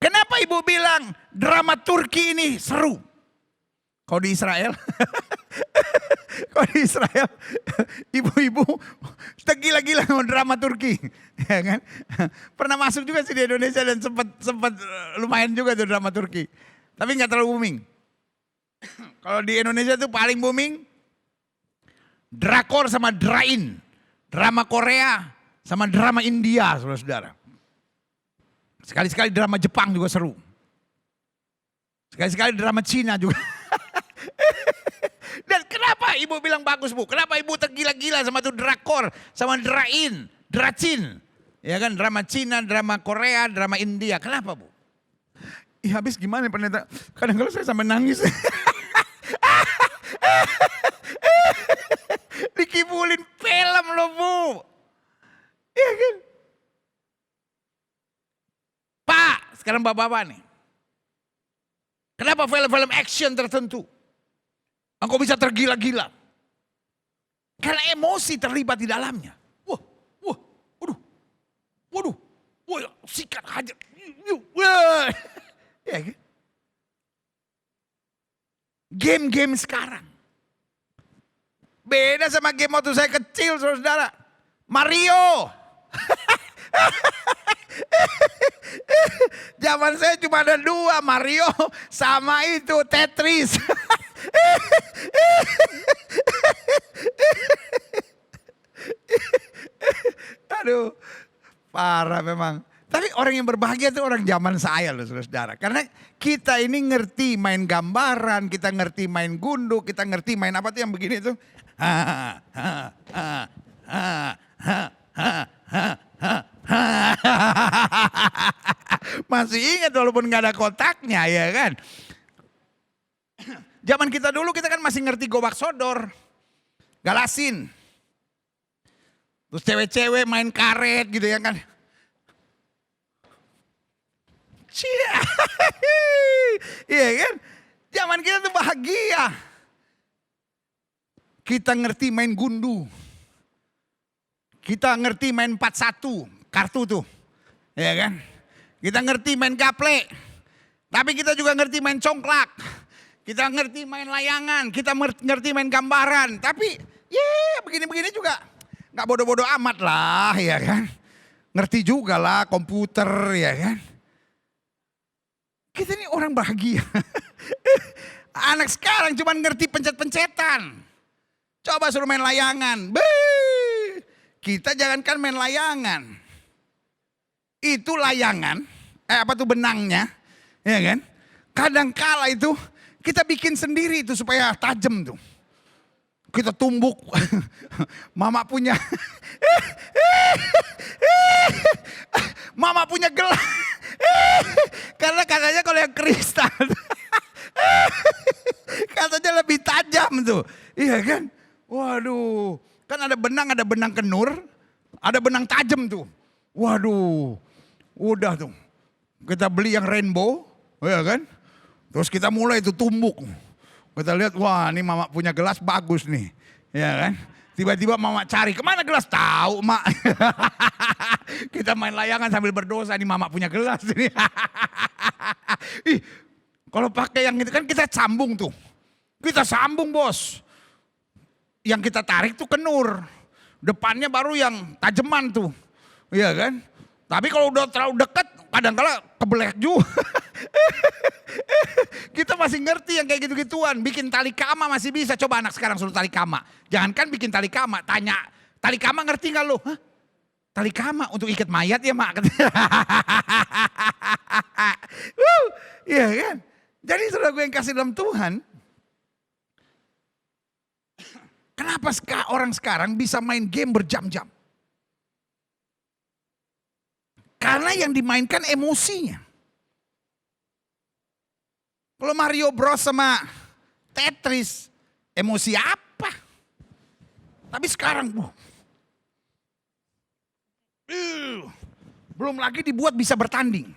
Kenapa ibu bilang drama Turki ini seru? Kalau di Israel, ibu-ibu tergila-gila sama drama Turki, ya kan? Pernah masuk juga sih di Indonesia dan sempat lumayan juga tuh drama Turki, tapi nggak terlalu booming. Kalau di Indonesia tuh paling booming drakor sama drain, drama Korea sama drama India, saudara-saudara. Sekali-sekali drama Jepang juga seru, sekali-sekali drama Cina juga. Dan kenapa ibu bilang bagus bu? Kenapa ibu tergila-gila sama tuh drakor, sama dracin, ya kan? Drama Cina, drama Korea, drama India. Kenapa bu? Iya habis gimana pendeta? Kadang-kadang saya sampai nangis. Dikibulin film loh bu. Iya kan? Pak, sekarang bapak-bapak nih. Kenapa film-film action tertentu? Engkau bisa tergila-gila. Karena emosi terlibat di dalamnya. Waduh, sikat hajar. Ya, kan? Game-game sekarang. Beda sama game waktu saya kecil, saudara. Mario. Zaman saya cuma ada dua, Mario sama itu Tetris. Aduh, parah memang. Tapi orang yang berbahagia itu orang zaman saya loh saudara. Karena kita ini ngerti main gambaran, kita ngerti main gundu, kita ngerti main apa tuh yang begini tuh. Masih ingat walaupun gak ada kotaknya ya kan. Zaman kita dulu kita kan masih ngerti gobak sodor. Galasin. Terus cewek-cewek main karet gitu ya kan. Iya kan. Zaman kita tuh bahagia. Kita ngerti main gundu. Kita ngerti main 41, kartu tuh. Ya kan? Kita ngerti main gaple. Tapi kita juga ngerti main congklak. Kita ngerti main layangan, kita ngerti main gambaran. Tapi begini-begini juga gak bodoh-bodoh amat lah ya kan. Ngerti juga lah komputer ya kan. Kita ini orang bahagia. Anak sekarang cuma ngerti pencet-pencetan. Coba suruh main layangan. Kita jangankan main layangan. Itu layangan, benangnya, ya kan? Kadang kala itu kita bikin sendiri itu supaya tajam tuh. Kita tumbuk. Mama punya Mama punya gelas. Karena katanya kalau yang kristal katanya lebih tajam tuh. Iya kan? Waduh, kan ada benang kenur, ada benang tajam tuh. Waduh, udah tuh. Kita beli yang rainbow, ya kan? Terus kita mulai itu tumbuk. Kita lihat, wah ini mama punya gelas bagus nih. Ya kan? Tiba-tiba mama cari, kemana gelas? Tahu mak. Kita main layangan sambil berdosa, nih mama punya gelas. Ih, kalau pakai yang itu kan kita sambung tuh. Kita sambung bos. Yang kita tarik tuh kenur. Depannya baru yang tajeman tuh. Iya kan? Tapi kalau udah terlalu dekat kadang-kala kebelek juga. Kita masih ngerti yang kayak gitu-gituan. Bikin tali kama masih bisa. Coba anak sekarang suruh tali kama. Jangankan bikin tali kama. Tanya, tali kama ngerti gak lo? Hah? Tali kama untuk ikat mayat ya mak. Iya kan? Jadi saudara gue yang kasih dalam Tuhan. Kenapa orang sekarang bisa main game berjam-jam? Karena yang dimainkan emosinya. Kalau Mario Bros sama Tetris, emosi apa? Tapi sekarang, belum lagi dibuat bisa bertanding.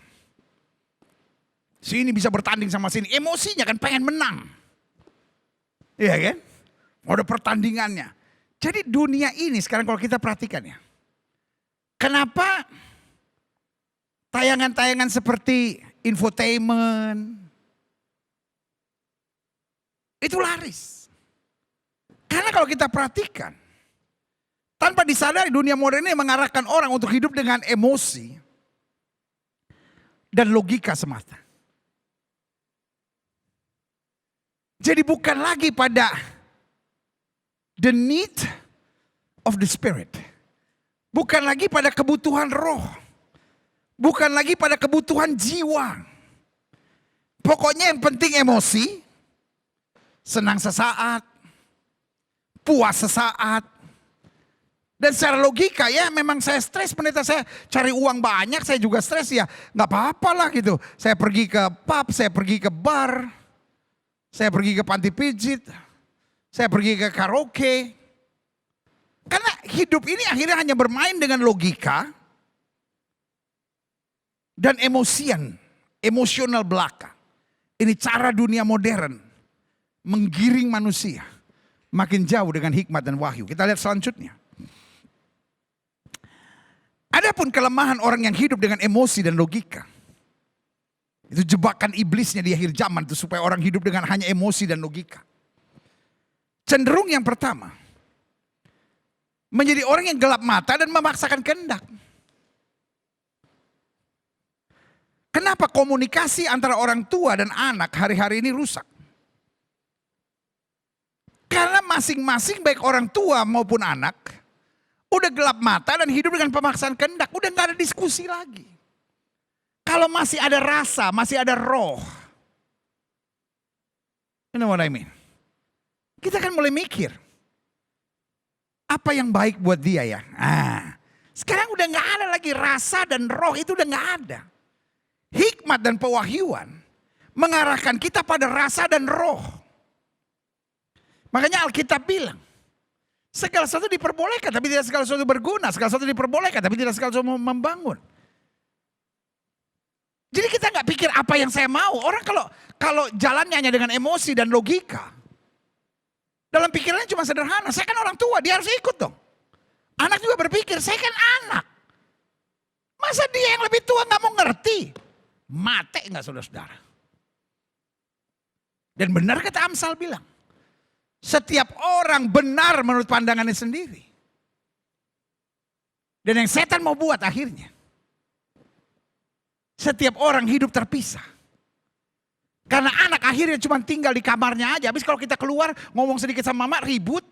Sini bisa bertanding sama sini, emosinya kan pengen menang. Iya kan? Ada pertandingannya. Jadi dunia ini sekarang kalau kita perhatikan ya. Kenapa tayangan-tayangan seperti infotainment itu laris? Karena kalau kita perhatikan, tanpa disadari dunia modern ini mengarahkan orang untuk hidup dengan emosi dan logika semata. Jadi bukan lagi pada the need of the spirit. Bukan lagi pada kebutuhan roh. Bukan lagi pada kebutuhan jiwa. Pokoknya yang penting emosi. Senang sesaat. Puas sesaat. Dan secara logika ya memang saya stres pendeta, saya cari uang banyak, saya juga stres ya. Gak apa-apa lah gitu. Saya pergi ke pub, saya pergi ke bar. Saya pergi ke panti pijit. Saya pergi ke karaoke. Karena hidup ini akhirnya hanya bermain dengan logika dan emosional belaka. Ini cara dunia modern menggiring manusia makin jauh dengan hikmat dan wahyu. Kita lihat selanjutnya. Adapun kelemahan orang yang hidup dengan emosi dan logika. Itu jebakan iblisnya di akhir zaman itu supaya orang hidup dengan hanya emosi dan logika. Cenderung yang pertama, menjadi orang yang gelap mata dan memaksakan kehendak. Kenapa komunikasi antara orang tua dan anak hari-hari ini rusak? Karena masing-masing baik orang tua maupun anak udah gelap mata dan hidup dengan pemaksaan kehendak. Udah gak ada diskusi lagi. Kalau masih ada rasa, masih ada roh. You know what I mean? Kita kan mulai mikir. Apa yang baik buat dia ya? Sekarang udah gak ada lagi rasa dan roh itu udah gak ada. Hikmat dan pewahyuan mengarahkan kita pada rasa dan roh. Makanya Alkitab bilang, segala sesuatu diperbolehkan tapi tidak segala sesuatu berguna. Segala sesuatu diperbolehkan tapi tidak segala sesuatu membangun. Jadi kita nggak pikir apa yang saya mau. Orang kalau jalannya hanya dengan emosi dan logika, dalam pikirannya cuma sederhana. Saya kan orang tua, dia harus ikut dong. Anak juga berpikir, saya kan anak. Masa dia yang lebih tua nggak mau ngerti? Mate nggak saudara-saudara? Dan benar kata Amsal bilang, setiap orang benar menurut pandangannya sendiri. Dan yang setan mau buat akhirnya, setiap orang hidup terpisah. Karena anak akhirnya cuma tinggal di kamarnya aja. Habis kalau kita keluar ngomong sedikit sama mama ribut.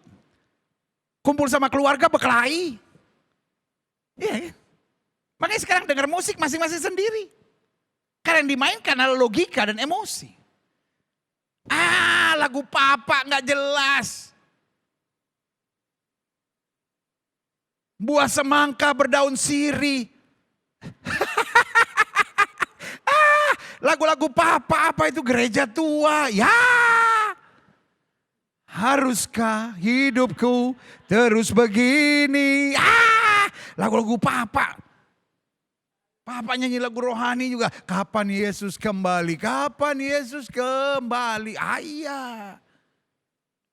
Kumpul sama keluarga berkelahi. Iya ya. Makanya sekarang dengar musik masing-masing sendiri. Karena yang dimainkan adalah logika dan emosi. Lagu papa gak jelas. Buah semangka berdaun sirih. Lagu-lagu papa apa itu gereja tua. Ya. Haruskah hidupku terus begini? Lagu-lagu papa. Papa nyanyi lagu rohani juga. Kapan Yesus kembali? Kapan Yesus kembali? Iya.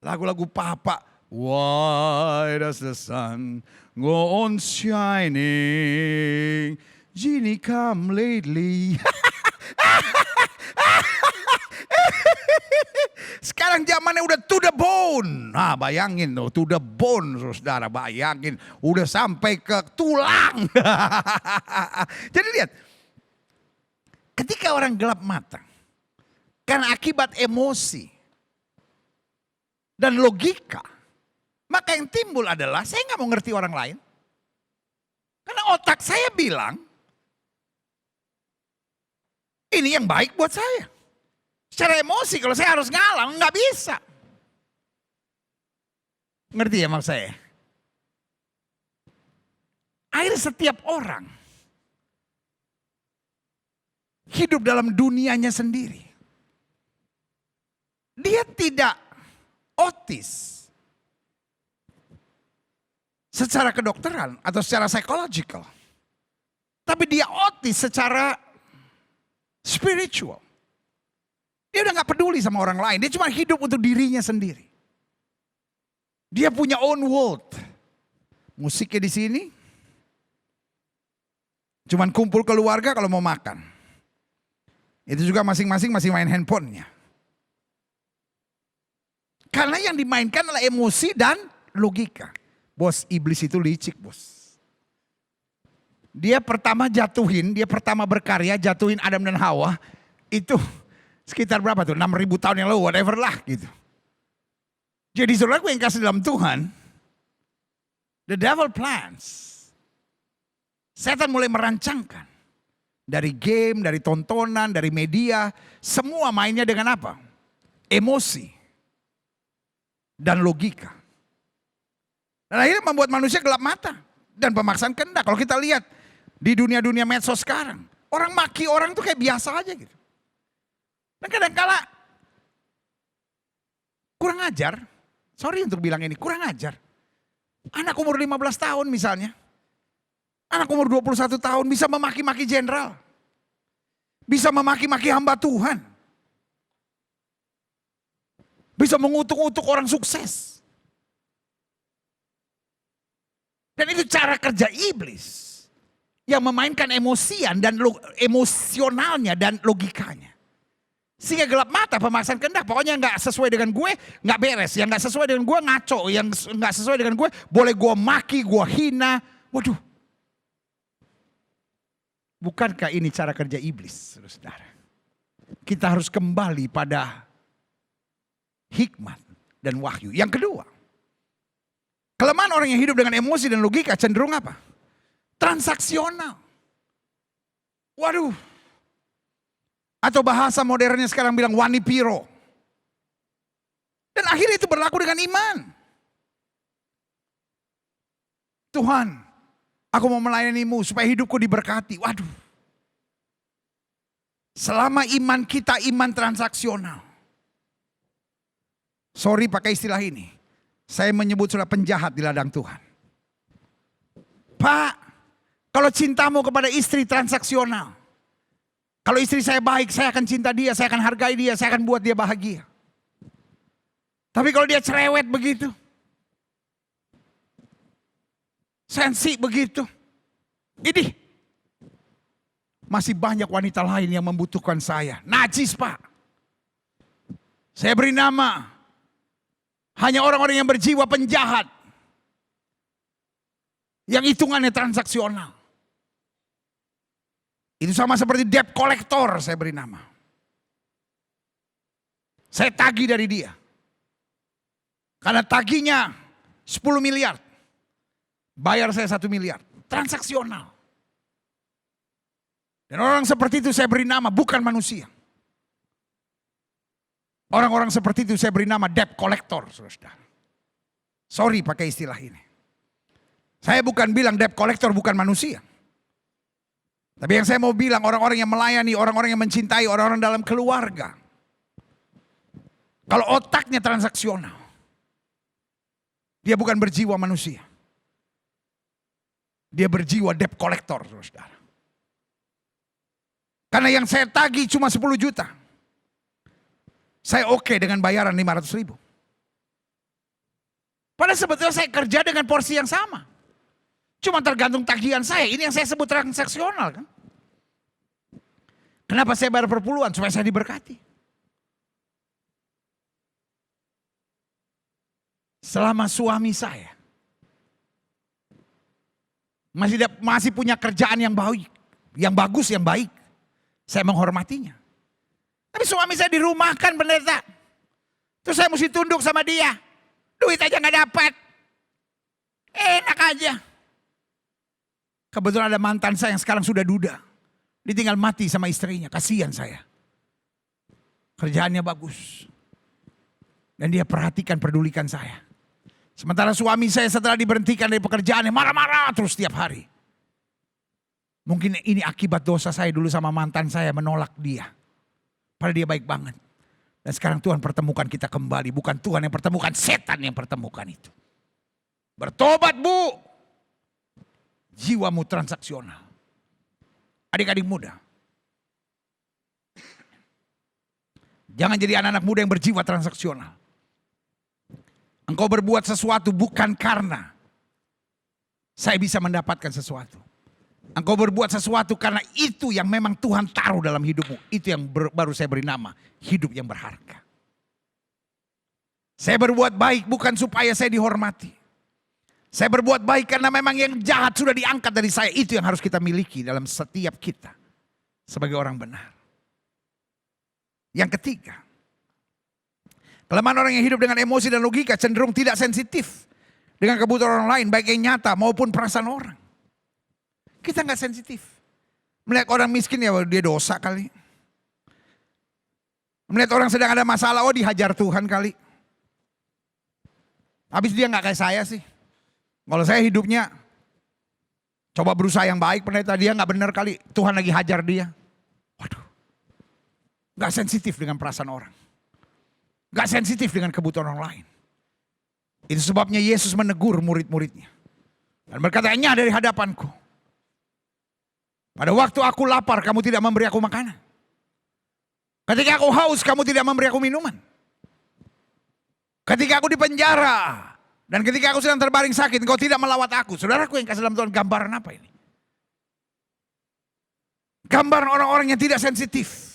Lagu-lagu papa. Why does the sun go on shining? Genie come lately. Sekarang zamannya udah to the bone. Nah bayangin tuh, to the bone saudara, bayangin. Udah sampai ke tulang. Jadi lihat, ketika orang gelap mata, karena akibat emosi dan logika, maka yang timbul adalah saya nggak mau ngerti orang lain. Karena otak saya bilang, ini yang baik buat saya. Secara emosi kalau saya harus ngalah, nggak bisa. Ngerti ya maksud saya? Akhirnya setiap orang hidup dalam dunianya sendiri. Dia tidak otis secara kedokteran atau secara psychological. Tapi dia otis secara spiritual. Dia udah gak peduli sama orang lain. Dia cuma hidup untuk dirinya sendiri. Dia punya own world. Musiknya di sini. Cuman kumpul keluarga kalau mau makan. Itu juga masing-masing masih main handphonenya. Karena yang dimainkan adalah emosi dan logika. Bos, iblis itu licik bos. Dia pertama jatuhin, dia pertama berkarya jatuhin Adam dan Hawa. Itu sekitar berapa tuh? 6.000 tahun yang lalu, whatever lah gitu. Jadi saudaraku yang kasih dalam Tuhan, the devil plans. Setan mulai merancangkan. Dari game, dari tontonan, dari media. Semua mainnya dengan apa? Emosi. Dan logika. Dan akhirnya membuat manusia gelap mata. Dan pemaksaan kehendak. Kalau kita lihat di dunia-dunia medsos sekarang. Orang maki orang tuh kayak biasa aja gitu. Dan kadang-kala kurang ajar, sorry untuk bilang ini, kurang ajar. Anak umur 15 tahun misalnya, anak umur 21 tahun bisa memaki-maki jenderal. Bisa memaki-maki hamba Tuhan. Bisa mengutuk-utuk orang sukses. Dan itu cara kerja iblis. Yang memainkan emosian dan emosionalnya dan logikanya. Sehingga gelap mata pemaksaan kehendak. Pokoknya gak sesuai dengan gue gak beres. Yang gak sesuai dengan gue ngaco. Yang gak sesuai dengan gue boleh gue maki, gue hina. Waduh. Bukankah ini cara kerja iblis saudara? Kita harus kembali pada hikmat dan wahyu. Yang kedua. Kelemahan orang yang hidup dengan emosi dan logika cenderung apa? Transaksional. Waduh. Atau bahasa modernnya sekarang bilang wanipiro. Dan akhirnya itu berlaku dengan iman. Tuhan, aku mau melayanimu supaya hidupku diberkati. Waduh. Selama iman kita iman transaksional. Sorry pakai istilah ini. Saya menyebut sudah penjahat di ladang Tuhan. Pak, kalau cintamu kepada istri transaksional. Kalau istri saya baik, saya akan cinta dia, saya akan hargai dia, saya akan buat dia bahagia. Tapi kalau dia cerewet begitu, sensi begitu, ini masih banyak wanita lain yang membutuhkan saya. Najis Pak. Saya beri nama, hanya orang-orang yang berjiwa penjahat. Yang hitungannya transaksional. Itu sama seperti debt collector saya beri nama. Saya tagih dari dia. Karena tagihnya 10 miliar. Bayar saya 1 miliar. Transaksional. Dan orang seperti itu saya beri nama bukan manusia. Orang-orang seperti itu saya beri nama debt collector, saudara. Sorry pakai istilah ini. Saya bukan bilang debt collector bukan manusia. Tapi yang saya mau bilang orang-orang yang melayani, orang-orang yang mencintai, orang-orang dalam keluarga. Kalau otaknya transaksional. Dia bukan berjiwa manusia. Dia berjiwa debt collector, saudara. Karena yang saya tagih cuma 10 juta. Saya oke dengan bayaran 500 ribu. Padahal sebetulnya saya kerja dengan porsi yang sama. Cuma tergantung tagihan saya. Ini yang saya sebut transaksional kan. Kenapa saya bayar per puluhan? Supaya saya diberkati. Selama suami saya masih punya kerjaan yang baik, yang bagus, yang baik, saya menghormatinya. Tapi suami saya dirumahkan pendeta. Terus saya mesti tunduk sama dia. Duit aja gak dapat. Enak aja. Kebetulan ada mantan saya yang sekarang sudah duda. Dia tinggal mati sama istrinya. Kasihan saya. Kerjaannya bagus. Dan dia perhatikan, pedulikan saya. Sementara suami saya setelah diberhentikan dari pekerjaannya marah-marah terus setiap hari. Mungkin ini akibat dosa saya dulu sama mantan saya menolak dia. Padahal dia baik banget. Dan sekarang Tuhan pertemukan kita kembali. Bukan Tuhan yang pertemukan, setan yang pertemukan itu. Bertobat Bu. Jiwamu transaksional. Adik-adik muda. Jangan jadi anak-anak muda yang berjiwa transaksional. Engkau berbuat sesuatu bukan karena saya bisa mendapatkan sesuatu. Engkau berbuat sesuatu karena itu yang memang Tuhan taruh dalam hidupmu. Itu yang baru saya beri nama hidup yang berharga. Saya berbuat baik bukan supaya saya dihormati. Saya berbuat baik karena memang yang jahat sudah diangkat dari saya. Itu yang harus kita miliki dalam setiap kita. Sebagai orang benar. Yang ketiga. Kelemahan orang yang hidup dengan emosi dan logika cenderung tidak sensitif. Dengan kebutuhan orang lain. Baik yang nyata maupun perasaan orang. Kita gak sensitif. Melihat orang miskin ya dia dosa kali. Melihat orang sedang ada masalah. Oh dihajar Tuhan kali. Habis dia gak kayak saya sih. Kalau saya hidupnya coba berusaha yang baik, pendeta dia gak benar kali. Tuhan lagi hajar dia. Waduh. Gak sensitif dengan perasaan orang. Gak sensitif dengan kebutuhan orang lain. Itu sebabnya Yesus menegur murid-muridnya. Dan berkata, "Nyah dari hadapanku. Pada waktu aku lapar, kamu tidak memberi aku makanan. Ketika aku haus, kamu tidak memberi aku minuman. Ketika aku di penjara. Dan ketika aku sedang terbaring sakit, engkau tidak melawat aku." Saudaraku yang kasih dalam Tuhan, gambaran apa ini? Gambaran orang-orang yang tidak sensitif.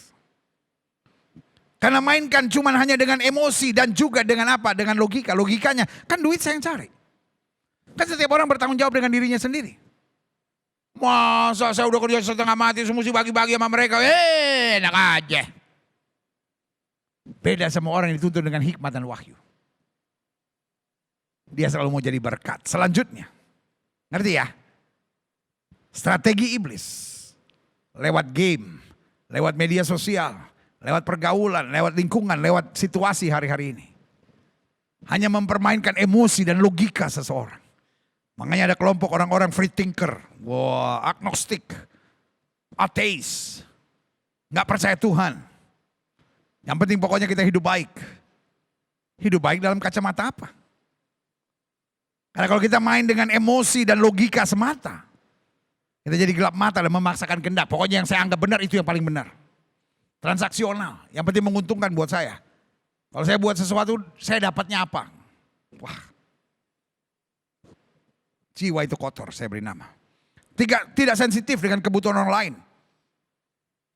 Karena mainkan cuman hanya dengan emosi dan juga dengan apa? Dengan logika. Logikanya, kan duit saya yang cari. Kan setiap orang bertanggung jawab dengan dirinya sendiri. Masa saya udah kerja setengah mati, semua mesti bagi-bagi sama mereka. Enak aja. Beda sama orang yang dituntun dengan hikmat dan wahyu. Dia selalu mau jadi berkat. Selanjutnya, ngerti ya? Strategi iblis. Lewat game, lewat media sosial, lewat pergaulan, lewat lingkungan, lewat situasi hari-hari ini. Hanya mempermainkan emosi dan logika seseorang. Makanya ada kelompok orang-orang free thinker, agnostik, ateis. nggak percaya Tuhan. Yang penting pokoknya kita hidup baik. Hidup baik dalam kacamata apa? Karena kalau kita main dengan emosi dan logika semata, kita jadi gelap mata dan memaksakan kehendak. Pokoknya yang saya anggap benar itu yang paling benar. Transaksional, yang penting menguntungkan buat saya. Kalau saya buat sesuatu, saya dapatnya apa? Wah, jiwa itu kotor, saya beri nama. Tidak sensitif dengan kebutuhan orang lain.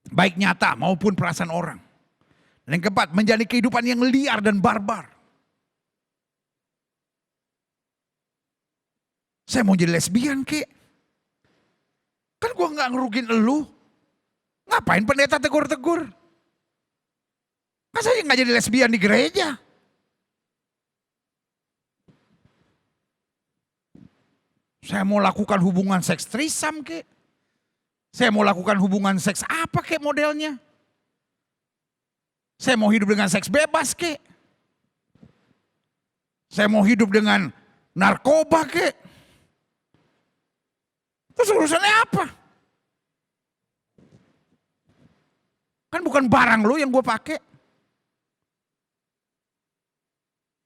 Baik nyata maupun perasaan orang. Dan yang keempat, menjalani kehidupan yang liar dan barbar. Saya mau jadi lesbian kek. Kan gue gak ngerugin elu. Ngapain pendeta tegur-tegur? Kan saya gak jadi lesbian di gereja. Saya mau lakukan hubungan seks trisam kek. Saya mau lakukan hubungan seks apa kek modelnya. Saya mau hidup dengan seks bebas kek. Saya mau hidup dengan narkoba kek. Terus urusannya apa? Kan bukan barang lu yang gue pakai.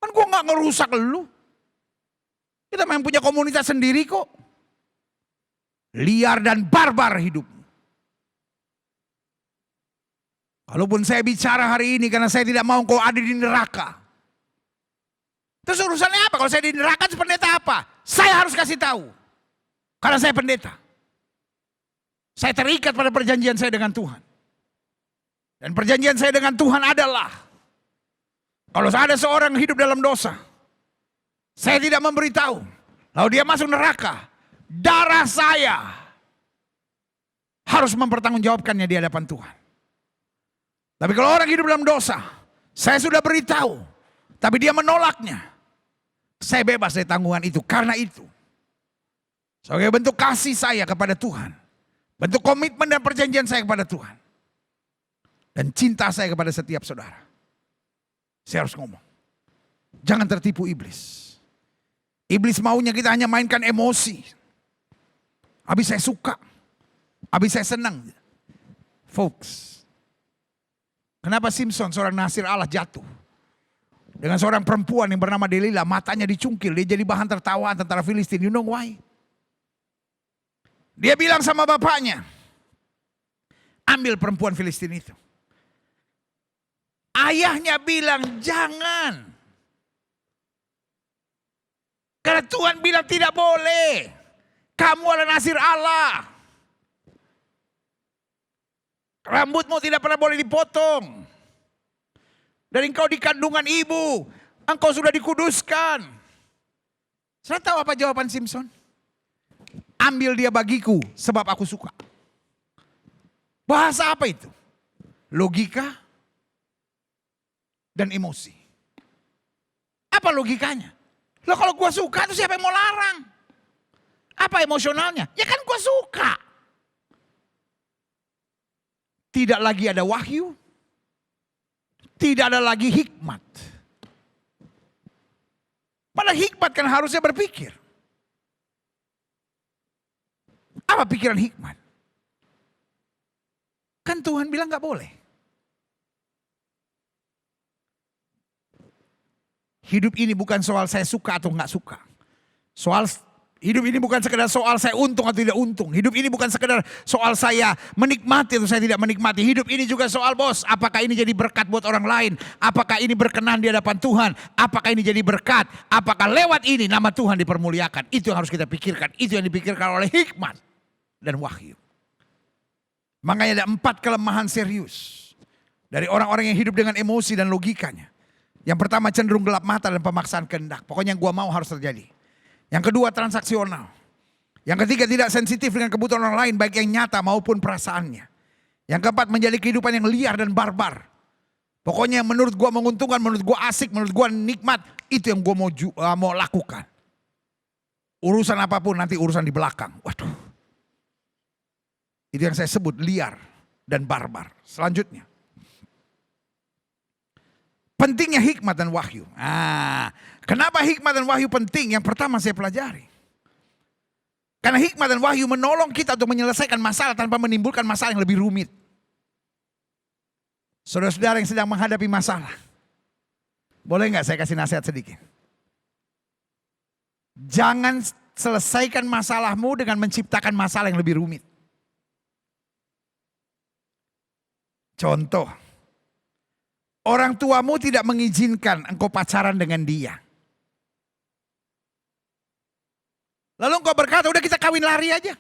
Kan gue gak ngerusak lu. Kita memang punya komunitas sendiri kok. Liar dan barbar hidup. Kalaupun saya bicara hari ini karena saya tidak mau kau ada di neraka. Terus urusannya apa? Kalau saya di neraka itu pendeta apa? Saya harus kasih tahu. Karena saya pendeta. Saya terikat pada perjanjian saya dengan Tuhan. Dan perjanjian saya dengan Tuhan adalah, kalau ada seorang hidup dalam dosa, saya tidak memberitahu, lalu dia masuk neraka, darah saya harus mempertanggungjawabkannya di hadapan Tuhan. Tapi kalau orang hidup dalam dosa, saya sudah beritahu, tapi dia menolaknya, saya bebas dari tanggungan itu. Karena itu, sebagai bentuk kasih saya kepada Tuhan, bentuk komitmen dan perjanjian saya kepada Tuhan, dan cinta saya kepada setiap saudara, saya harus ngomong, jangan tertipu iblis. Iblis maunya kita hanya mainkan emosi. Habis saya suka, habis saya senang. Folks, kenapa Simpson seorang nasir Allah jatuh dengan seorang perempuan yang bernama Delila, matanya dicungkil, dia jadi bahan tertawaan tentara Filistin. You know why? Dia bilang sama bapaknya, ambil perempuan Filistin itu. Ayahnya bilang jangan. Karena Tuhan bilang tidak boleh. Kamu adalah nasir Allah. Rambutmu tidak pernah boleh dipotong. Dan engkau di kandungan ibu, engkau sudah dikuduskan. Saya tahu apa jawaban Simpson? Ambil dia bagiku sebab aku suka. Bahasa apa itu? Logika dan emosi. Apa logikanya? Loh kalau gue suka itu siapa yang mau larang? Apa emosionalnya? Ya kan gue suka. Tidak lagi ada wahyu. Tidak ada lagi hikmat. Padahal hikmat kan harusnya berpikir. Apa pikiran hikmat? Kan Tuhan bilang gak boleh. Hidup ini bukan soal saya suka atau gak suka. Hidup ini bukan sekedar soal saya untung atau tidak untung. Hidup ini bukan sekedar soal saya menikmati atau saya tidak menikmati. Hidup ini juga soal bos, apakah ini jadi berkat buat orang lain? Apakah ini berkenan di hadapan Tuhan? Apakah ini jadi berkat? Apakah lewat ini nama Tuhan dipermuliakan? Itu yang harus kita pikirkan. Itu yang dipikirkan oleh hikmat dan wahyu. Makanya ada 4 kelemahan serius dari orang-orang yang hidup dengan emosi dan logikanya. Yang pertama cenderung gelap mata dan pemaksaan kehendak. Pokoknya yang gua mau harus terjadi. Yang kedua transaksional. Yang ketiga tidak sensitif dengan kebutuhan orang lain baik yang nyata maupun perasaannya. Yang keempat menjalani kehidupan yang liar dan barbar. Pokoknya yang menurut gua menguntungkan, menurut gua asik, menurut gua nikmat. Itu yang gua mau lakukan. Urusan apapun nanti urusan di belakang. Waduh. Itu yang saya sebut liar dan barbar. Selanjutnya. Pentingnya hikmat dan wahyu. Kenapa hikmat dan wahyu penting? Yang pertama saya pelajari. Karena hikmat dan wahyu menolong kita untuk menyelesaikan masalah tanpa menimbulkan masalah yang lebih rumit. Saudara-saudara yang sedang menghadapi masalah. Boleh nggak saya kasih nasihat sedikit? Jangan selesaikan masalahmu dengan menciptakan masalah yang lebih rumit. Contoh, orang tuamu tidak mengizinkan engkau pacaran dengan dia. Lalu engkau berkata, udah kita kawin lari aja.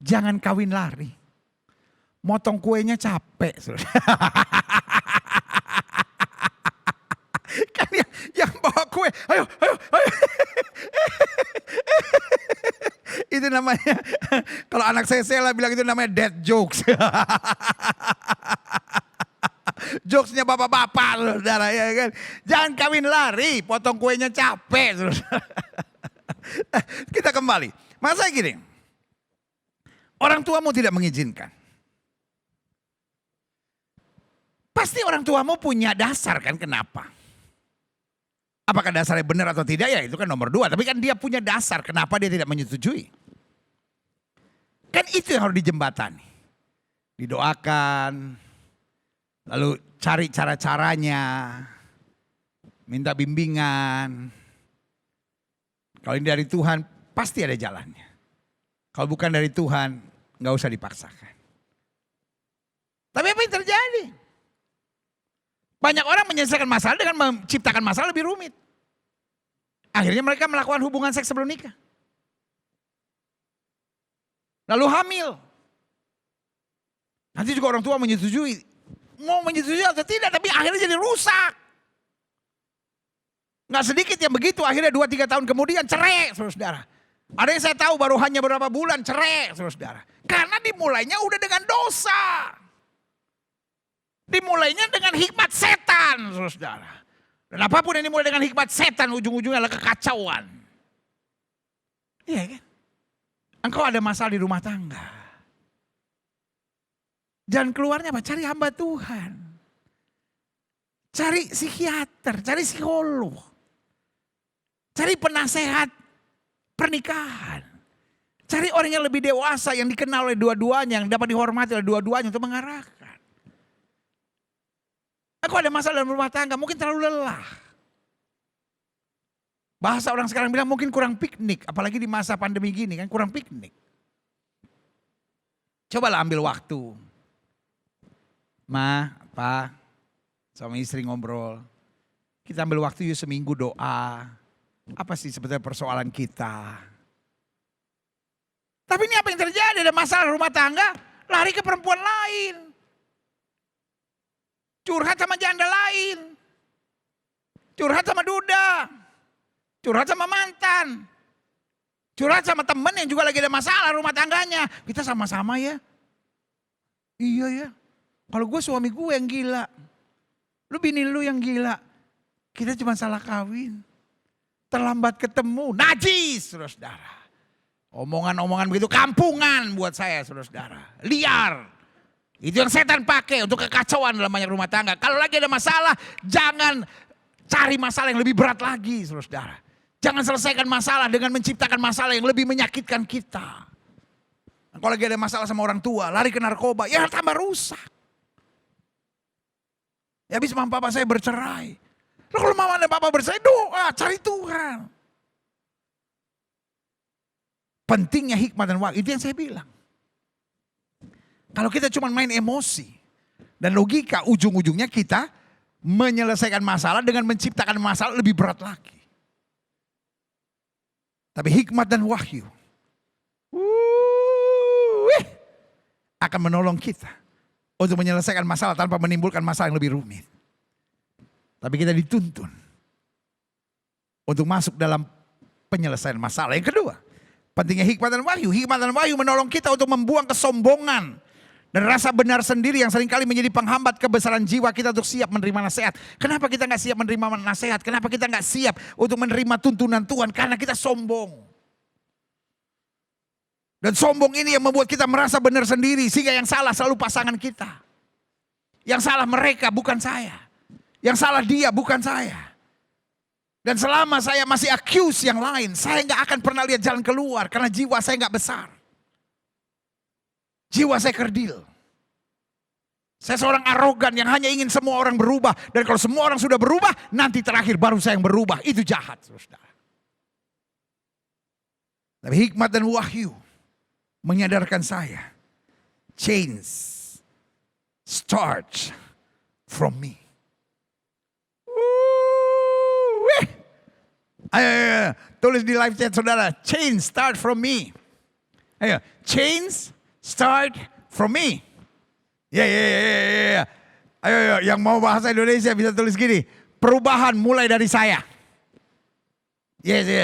Jangan kawin lari. Motong kuenya capek. Kan yang bawa kue, ayo. Itu namanya, kalau anak saya bilang itu namanya dead jokes. Jokesnya bapak-bapak, saudara, ya kan. Jangan kawin lari, potong kuenya capek. Kita kembali. Masa gini, orang tuamu tidak mengizinkan. Pasti orang tuamu punya dasar kan kenapa. Apakah dasarnya benar atau tidak ya itu kan nomor 2. Tapi kan dia punya dasar kenapa dia tidak menyetujui. Kan itu yang harus dijembatani. Didoakan. Lalu cari cara-caranya. Minta bimbingan. Kalau ini dari Tuhan pasti ada jalannya. Kalau bukan dari Tuhan gak usah dipaksakan. Tapi apa yang terjadi? Banyak orang menyelesaikan masalah dengan menciptakan masalah lebih rumit. Akhirnya mereka melakukan hubungan seks sebelum nikah. Lalu hamil. Nanti juga orang tua menyetujui. Mau menyetujui atau tidak, tapi akhirnya jadi rusak. Nggak sedikit yang begitu, akhirnya 2-3 tahun kemudian cerai, saudara. Ada yang saya tahu baru hanya beberapa bulan cerai, saudara. Karena dimulainya udah dengan dosa. Dimulainya dengan hikmat setan, saudara. Dan apapun yang dimulai dengan hikmat setan, ujung-ujungnya adalah kekacauan. Iya kan? Engkau ada masalah di rumah tangga. Jalan keluarnya apa? Cari hamba Tuhan. Cari psikiater, cari psikolog. Cari penasehat pernikahan. Cari orang yang lebih dewasa, yang dikenal oleh dua-duanya, yang dapat dihormati oleh dua-duanya untuk mengarahkan. Aku ada masalah dalam rumah tangga, mungkin terlalu lelah. Bahasa orang sekarang bilang mungkin kurang piknik, apalagi di masa pandemi gini kan kurang piknik. Cobalah ambil waktu. Ma, Pa, sama istri ngobrol. Kita ambil waktu yuk seminggu doa. Apa sih sebetulnya persoalan kita? Tapi ini apa yang terjadi? Ada masalah rumah tangga, lari ke perempuan lain. Curhat sama janda lain. Curhat sama duda. Curhat sama mantan. Curhat sama temen yang juga lagi ada masalah rumah tangganya. Kita sama-sama ya. Iya ya. Kalau gue suami gue yang gila. Lu bini lu yang gila. Kita cuma salah kawin. Terlambat ketemu. Najis, saudara. Omongan-omongan begitu kampungan buat saya, saudara. Liar. Itu yang setan pakai untuk kekacauan dalam banyak rumah tangga. Kalau lagi ada masalah, jangan cari masalah yang lebih berat lagi, saudara. Jangan selesaikan masalah dengan menciptakan masalah yang lebih menyakitkan kita. Kalau lagi ada masalah sama orang tua, lari ke narkoba, ya tambah rusak. Ya habis mama papa saya bercerai. Loh, kalau mama dan papa bercerai, doa, cari Tuhan. Pentingnya hikmat dan waktu, itu yang saya bilang. Kalau kita cuma main emosi dan logika, ujung-ujungnya kita menyelesaikan masalah dengan menciptakan masalah lebih berat lagi. Tapi hikmat dan wahyu akan menolong kita untuk menyelesaikan masalah tanpa menimbulkan masalah yang lebih rumit. Tapi kita dituntun untuk masuk dalam penyelesaian masalah. Yang kedua, pentingnya hikmat dan wahyu. Hikmat dan wahyu menolong kita untuk membuang kesombongan dan rasa benar sendiri yang seringkali menjadi penghambat kebesaran jiwa kita untuk siap menerima nasihat. Kenapa kita gak siap menerima nasihat? Kenapa kita gak siap untuk menerima tuntunan Tuhan? Karena kita sombong. Dan sombong ini yang membuat kita merasa benar sendiri. Sehingga yang salah selalu pasangan kita. Yang salah mereka bukan saya. Yang salah dia bukan saya. Dan selama saya masih accuse yang lain, saya gak akan pernah lihat jalan keluar. Karena jiwa saya gak besar. Jiwa saya kerdil. Saya seorang arogan yang hanya ingin semua orang berubah. Dan kalau semua orang sudah berubah, nanti terakhir baru saya yang berubah. Itu jahat, saudara. Tapi hikmat dan wahyu menyadarkan saya, change starts from me. Ayo, tulis di live chat saudara, change start from me. Ayo, change start from me. Ya. Ayo, yang mau bahasa Indonesia bisa tulis gini, perubahan mulai dari saya.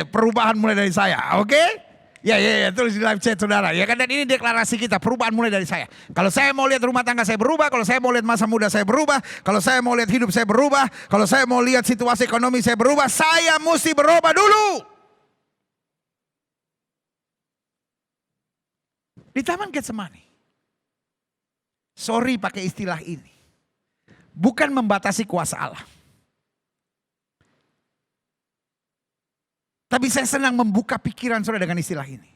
Perubahan mulai dari saya, oke? Ya, tulis di live chat saudara. Ya kan, dan ini deklarasi kita, perubahan mulai dari saya. Kalau saya mau lihat rumah tangga saya berubah, kalau saya mau lihat masa muda saya berubah, kalau saya mau lihat hidup saya berubah, kalau saya mau lihat situasi ekonomi saya berubah, saya mesti berubah dulu. Di Taman Getsemani. Sorry pakai istilah ini. Bukan membatasi kuasa Allah. Tapi saya senang membuka pikiran saudara dengan istilah ini.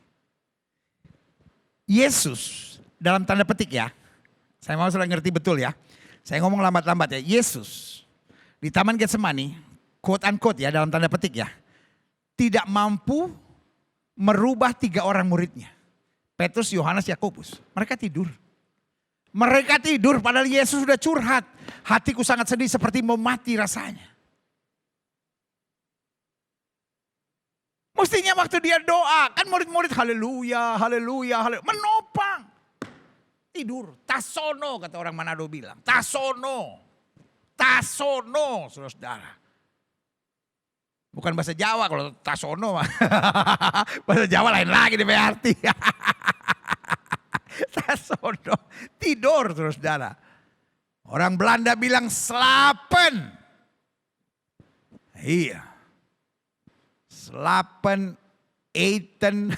Yesus, dalam tanda petik ya. Saya mau saudara ngerti betul ya. Saya ngomong lambat-lambat ya. Yesus di Taman Getsemani, quote unquote ya, dalam tanda petik ya. Tidak mampu merubah 3 orang muridnya. Petrus, Yohanes, Yakobus. Mereka tidur. Mereka tidur padahal Yesus sudah curhat. Hatiku sangat sedih seperti mau mati rasanya. Mestinya waktu dia doa, kan murid-murid haleluya, haleluya, haleluya, menopang. Tidur, tasono kata orang Manado bilang, tasono, saudara. Bukan bahasa Jawa kalau tasono, bahasa Jawa lain lagi di arti. Tasono, tidur saudara. Orang Belanda bilang slapen. Iya. Slapen, eten,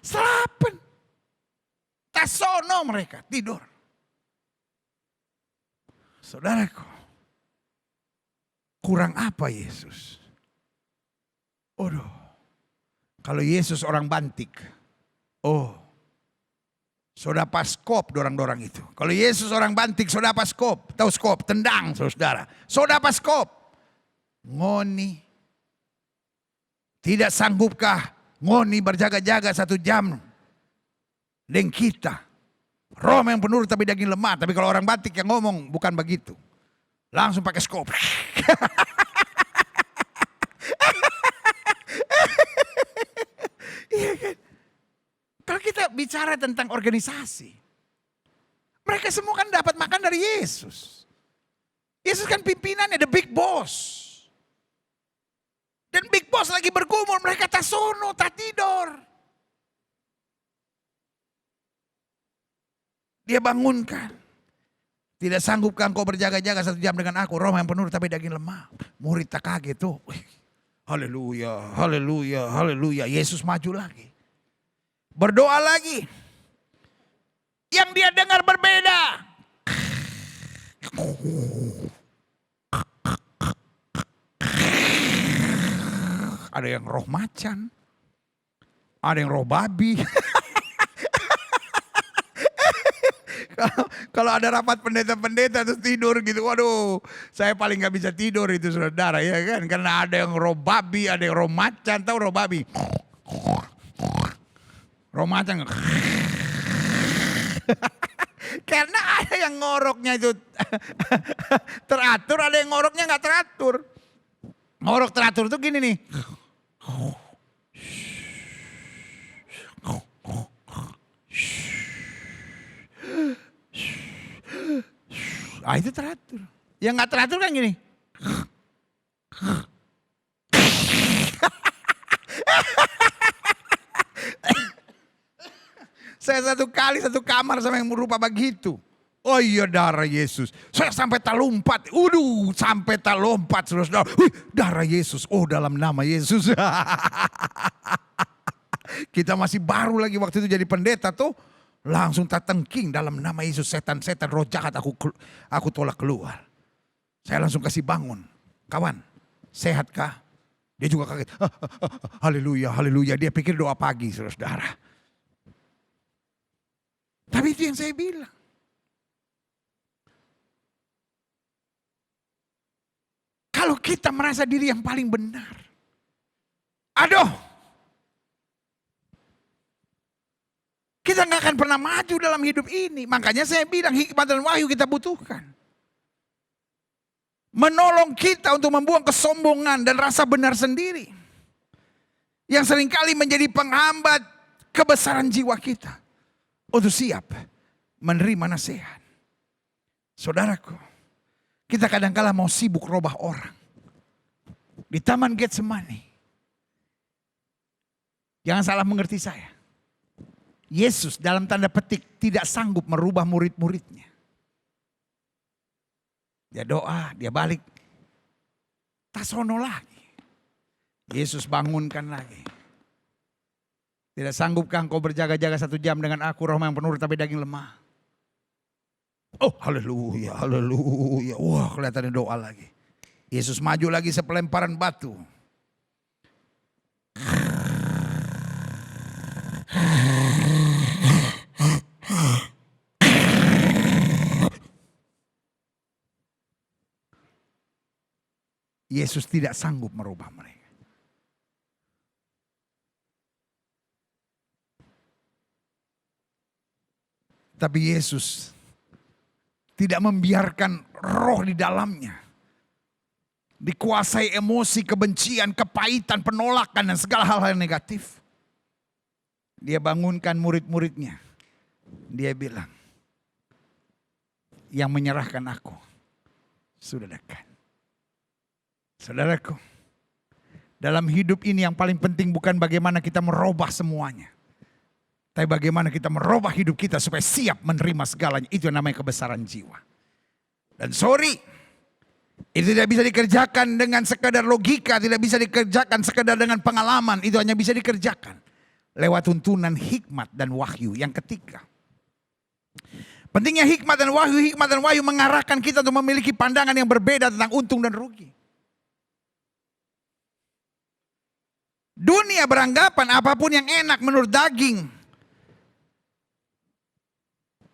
slapen. Tasono mereka, tidur. Saudaraku, kurang apa Yesus? Aduh, kalau Yesus orang bantik, saudara paskop dorang-dorang itu. Kalau Yesus orang bantik, saudara paskop, tahu skop, tendang saudara. Saudara paskop, ngoni. Tidak sanggupkah ngoni berjaga-jaga 1 jam dengan kita? Roh yang penurut tapi daging lemah. Tapi kalau orang batik yang ngomong bukan begitu. Langsung pakai skop. Iya kan? Kalau kita bicara tentang organisasi, mereka semua kan dapat makan dari Yesus. Yesus kan pimpinannya, the big boss. Dan big boss lagi bergumul, mereka tak sono, tak tidur. Dia bangunkan. Tidak sanggupkah engkau berjaga-jaga 1 jam dengan aku, roh yang penuh tapi daging lemah. Murid tak kaget tuh. Haleluya, haleluya, haleluya. Yesus maju lagi. Berdoa lagi. Yang dia dengar berbeda. Ada yang roh macan, ada yang roh babi. Kalau ada rapat pendeta-pendeta terus tidur gitu, waduh, saya paling gak bisa tidur itu saudara ya kan, karena ada yang roh babi, ada yang roh macan, tahu roh babi? Roh macan. Karena ada yang ngoroknya itu teratur, ada yang ngoroknya gak teratur. Ngorok teratur tuh gini nih. Itu teratur. Yang gak teratur kan gini. Saya 1 kali 1 kamar sama yang berupa begitu. Oh iya, darah Yesus. Saya sampai tak lompat. Sampai tak lompat. Saudara. Darah Yesus. Oh, dalam nama Yesus. Kita masih baru lagi waktu itu jadi pendeta tuh. Langsung tak tengking dalam nama Yesus. Setan-setan roh jahat aku tolak keluar. Saya langsung kasih bangun. Kawan, sehatkah? Dia juga kaget. Haleluya, haleluya. Dia pikir doa pagi, saudara. Tapi itu yang saya bilang. Kalau kita merasa diri yang paling benar. Aduh. Kita nggak akan pernah maju dalam hidup ini. Makanya saya bilang hikmat dan wahyu kita butuhkan. Menolong kita untuk membuang kesombongan dan rasa benar sendiri. Yang seringkali menjadi penghambat kebesaran jiwa kita. Untuk siap menerima nasihat. Saudaraku, kita kadang-kala mau sibuk robah orang. Di Taman Getsemani. Jangan salah mengerti saya. Yesus dalam tanda petik tidak sanggup merubah murid-muridnya. Dia doa, dia balik. Tasono lagi. Yesus bangunkan lagi. Tidak sanggupkah engkau berjaga-jaga 1 jam dengan aku, roh yang penuh tapi daging lemah. Oh haleluya, haleluya. Wah kelihatannya doa lagi. Yesus maju lagi sepelemparan batu. Yesus tidak sanggup merubah mereka. Tapi Yesus tidak membiarkan roh di dalamnya dikuasai emosi, kebencian, kepahitan, penolakan dan segala hal-hal yang negatif. Dia bangunkan murid-muridnya. Dia bilang, yang menyerahkan aku sudah dekat. Saudaraku, dalam hidup ini yang paling penting bukan bagaimana kita merubah semuanya. Tapi bagaimana kita merubah hidup kita supaya siap menerima segalanya. Itu yang namanya kebesaran jiwa. Dan sorry, itu tidak bisa dikerjakan dengan sekadar logika. Tidak bisa dikerjakan sekadar dengan pengalaman. Itu hanya bisa dikerjakan lewat tuntunan hikmat dan wahyu. Yang ketiga, pentingnya hikmat dan wahyu mengarahkan kita untuk memiliki pandangan yang berbeda tentang untung dan rugi. Dunia beranggapan apapun yang enak menurut daging,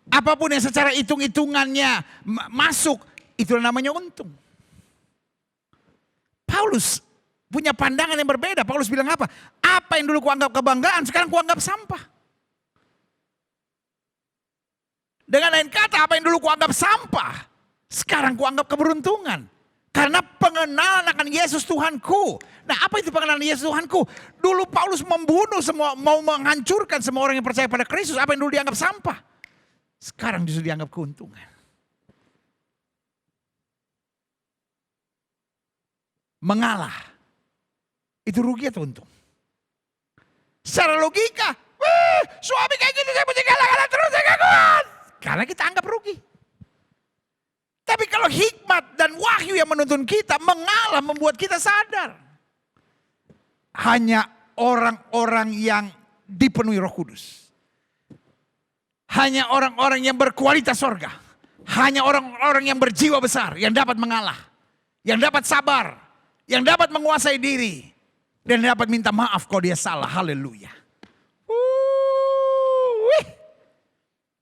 apapun yang secara hitung-hitungannya masuk, itu namanya untung. Paulus punya pandangan yang berbeda. Paulus bilang apa? Apa yang dulu kuanggap kebanggaan, sekarang kuanggap sampah. Dengan lain kata, apa yang dulu kuanggap sampah, sekarang kuanggap keberuntungan. Karena pengenalan akan Yesus Tuhanku. Nah, apa itu pengenalan Yesus Tuhanku? Dulu Paulus membunuh semua, mau menghancurkan semua orang yang percaya pada Kristus. Apa yang dulu dianggap sampah, sekarang justru dianggap keuntungan. Mengalah, itu rugi atau untung? Secara logika, suami kayak gini saya mesti kalah terus, saya gak kuat. Karena kita anggap rugi. Tapi kalau hikmat dan wahyu yang menuntun kita, mengalah membuat kita sadar. Hanya orang-orang yang dipenuhi Roh Kudus. Hanya orang-orang yang berkualitas sorga. Hanya orang-orang yang berjiwa besar yang dapat mengalah. Yang dapat sabar. Yang dapat menguasai diri. Dan dapat minta maaf kalau dia salah. Haleluya.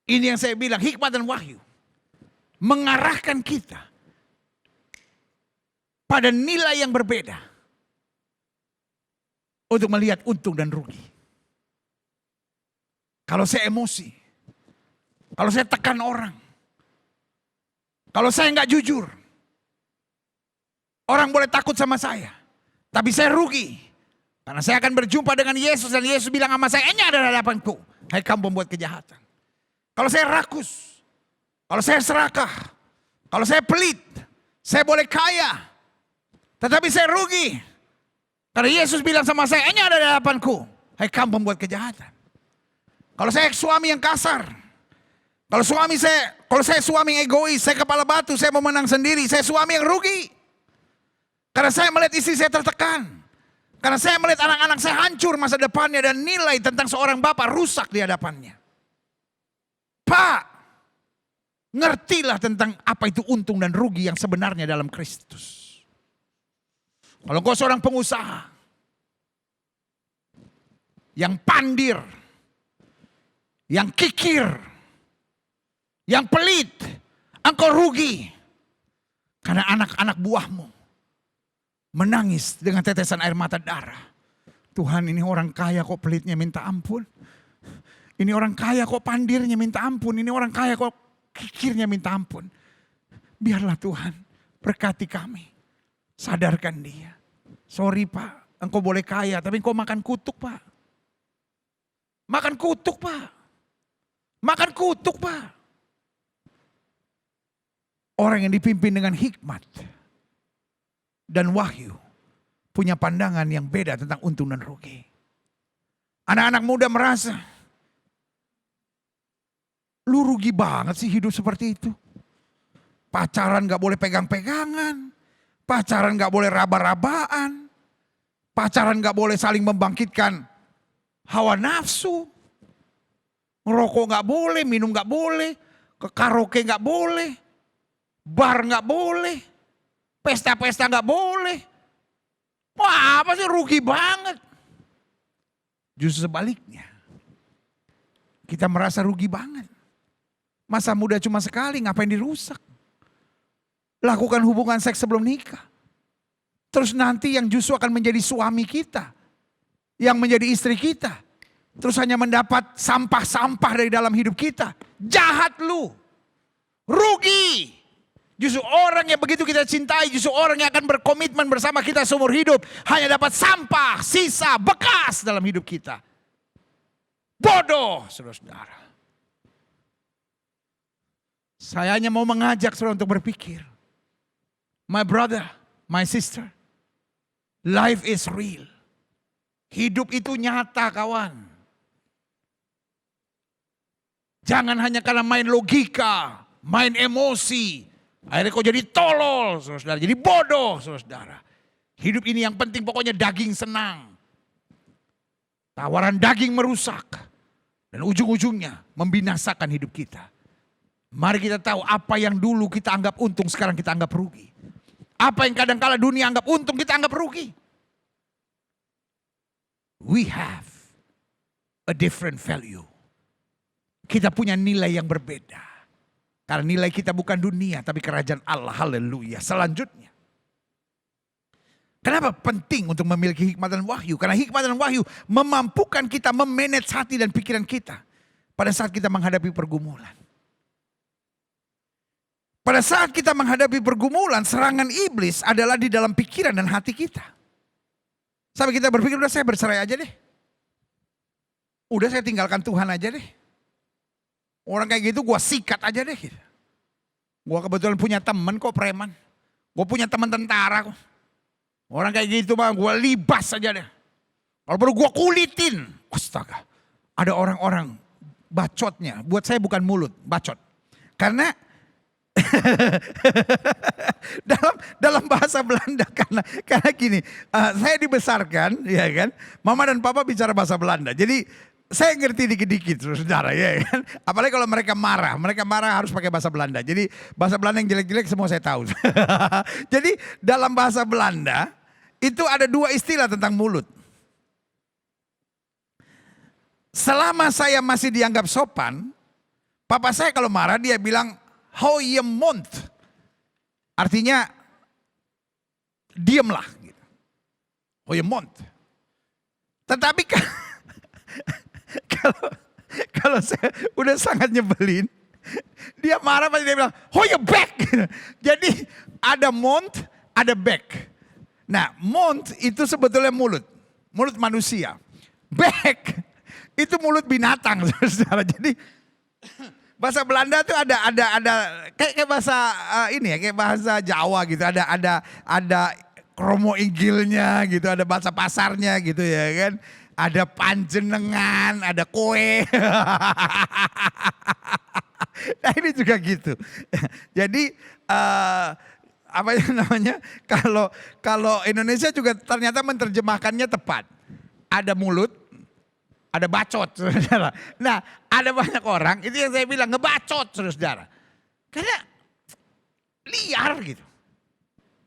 Ini yang saya bilang, hikmat dan wahyu mengarahkan kita pada nilai yang berbeda untuk melihat untung dan rugi. Kalau saya emosi, kalau saya tekan orang, kalau saya nggak jujur, orang boleh takut sama saya, tapi saya rugi karena saya akan berjumpa dengan Yesus dan Yesus bilang sama saya, "Ini adalah hadapanku, hai kamu pembuat kejahatan." Kalau saya rakus, kalau saya serakah, kalau saya pelit, saya boleh kaya, tetapi saya rugi. Karena Yesus bilang sama saya, "Ini ada di hadapanku, hai kamu pembuat kejahatan." Kalau saya suami yang kasar, kalau saya suami yang egois, saya kepala batu, saya mau menang sendiri, saya suami yang rugi. Karena saya melihat istri saya tertekan. Karena saya melihat anak-anak saya hancur masa depannya dan nilai tentang seorang bapak rusak di hadapannya. Pak, ngertilah tentang apa itu untung dan rugi yang sebenarnya dalam Kristus. Kalau engkau seorang pengusaha yang pandir, yang kikir, yang pelit, engkau rugi. Karena anak-anak buahmu menangis dengan tetesan air mata darah. Tuhan, ini orang kaya kok pelitnya minta ampun. Ini orang kaya kok pandirnya minta ampun. Ini orang kaya kok kikirnya minta ampun. Biarlah Tuhan berkati kami. Sadarkan dia. Sorry Pak, engkau boleh kaya tapi engkau makan kutuk Pak. Makan kutuk Pak. Makan kutuk Pak. Orang yang dipimpin dengan hikmat dan wahyu punya pandangan yang beda tentang untung dan rugi. Anak-anak muda merasa, lu rugi banget sih hidup seperti itu. Pacaran gak boleh pegang-pegangan. Pacaran gak boleh raba-rabaan. Pacaran gak boleh saling membangkitkan hawa nafsu. Ngerokok gak boleh, minum gak boleh. Ke karaoke gak boleh. Bar gak boleh. Pesta-pesta gak boleh. Wah apa sih, rugi banget. Justru sebaliknya. Kita merasa rugi banget. Masa muda cuma sekali, ngapain dirusak? Lakukan hubungan seks sebelum nikah. Terus nanti yang justru akan menjadi suami kita. Yang menjadi istri kita. Terus hanya mendapat sampah-sampah dari dalam hidup kita. Jahat lu. Rugi. Justru orang yang begitu kita cintai, justru orang yang akan berkomitmen bersama kita seumur hidup. Hanya dapat sampah, sisa, bekas dalam hidup kita. Bodoh, saudara-saudara. Saya hanya mau mengajak saudara untuk berpikir. My brother, my sister, life is real. Hidup itu nyata kawan. Jangan hanya karena main logika, main emosi. Akhirnya kau jadi tolol, saudara, jadi bodoh, saudara. Hidup ini yang penting pokoknya daging senang. Tawaran daging merusak. Dan ujung-ujungnya membinasakan hidup kita. Mari kita tahu apa yang dulu kita anggap untung, sekarang kita anggap rugi. Apa yang kadang-kala dunia anggap untung, kita anggap rugi. We have a different value. Kita punya nilai yang berbeda. Karena nilai kita bukan dunia, tapi kerajaan Allah. Haleluya. Selanjutnya. Kenapa penting untuk memiliki hikmat dan wahyu? Karena hikmat dan wahyu memampukan kita memanage hati dan pikiran kita. Pada saat kita menghadapi pergumulan. Pada saat kita menghadapi pergumulan, serangan iblis adalah di dalam pikiran dan hati kita. Sampai kita berpikir, udah saya bercerai aja deh. Udah saya tinggalkan Tuhan aja deh. Orang kayak gitu gue sikat aja deh. Gue kebetulan punya temen kok preman. Gue punya teman tentara kok. Orang kayak gitu mah gue libas aja deh. Kalau perlu gue kulitin. Astaga. Ada orang-orang bacotnya. Buat saya bukan mulut, bacot. Karena dalam bahasa Belanda karena gini, saya dibesarkan ya kan, mama dan papa bicara bahasa Belanda, jadi saya ngerti dikit-dikit saudara ya kan, apalagi kalau mereka marah harus pakai bahasa Belanda, jadi bahasa Belanda yang jelek-jelek semua saya tahu. Jadi dalam bahasa Belanda itu ada dua istilah tentang mulut. Selama saya masih dianggap sopan, papa saya kalau marah dia bilang hou je mond. Artinya diamlah gitu. Hou je mond. Tetapi kalau saya udah sangat nyebelin, dia marah pasti dia bilang hou je bek. Jadi ada mond, ada bek. Nah, mond itu sebetulnya mulut manusia. Bek itu mulut binatang, saudara. Jadi bahasa Belanda tuh ada kayak bahasa ini ya, kayak bahasa Jawa gitu, ada kromo inggilnya gitu, ada bahasa pasarnya gitu ya kan. Ada panjenengan, ada koe. Nah ini juga gitu. Jadi apa namanya? Kalau Indonesia juga ternyata menerjemahkannya tepat. Ada mulut, ada bacot, saudara. Nah, ada banyak orang, itu yang saya bilang, ngebacot, saudara. Karena liar gitu.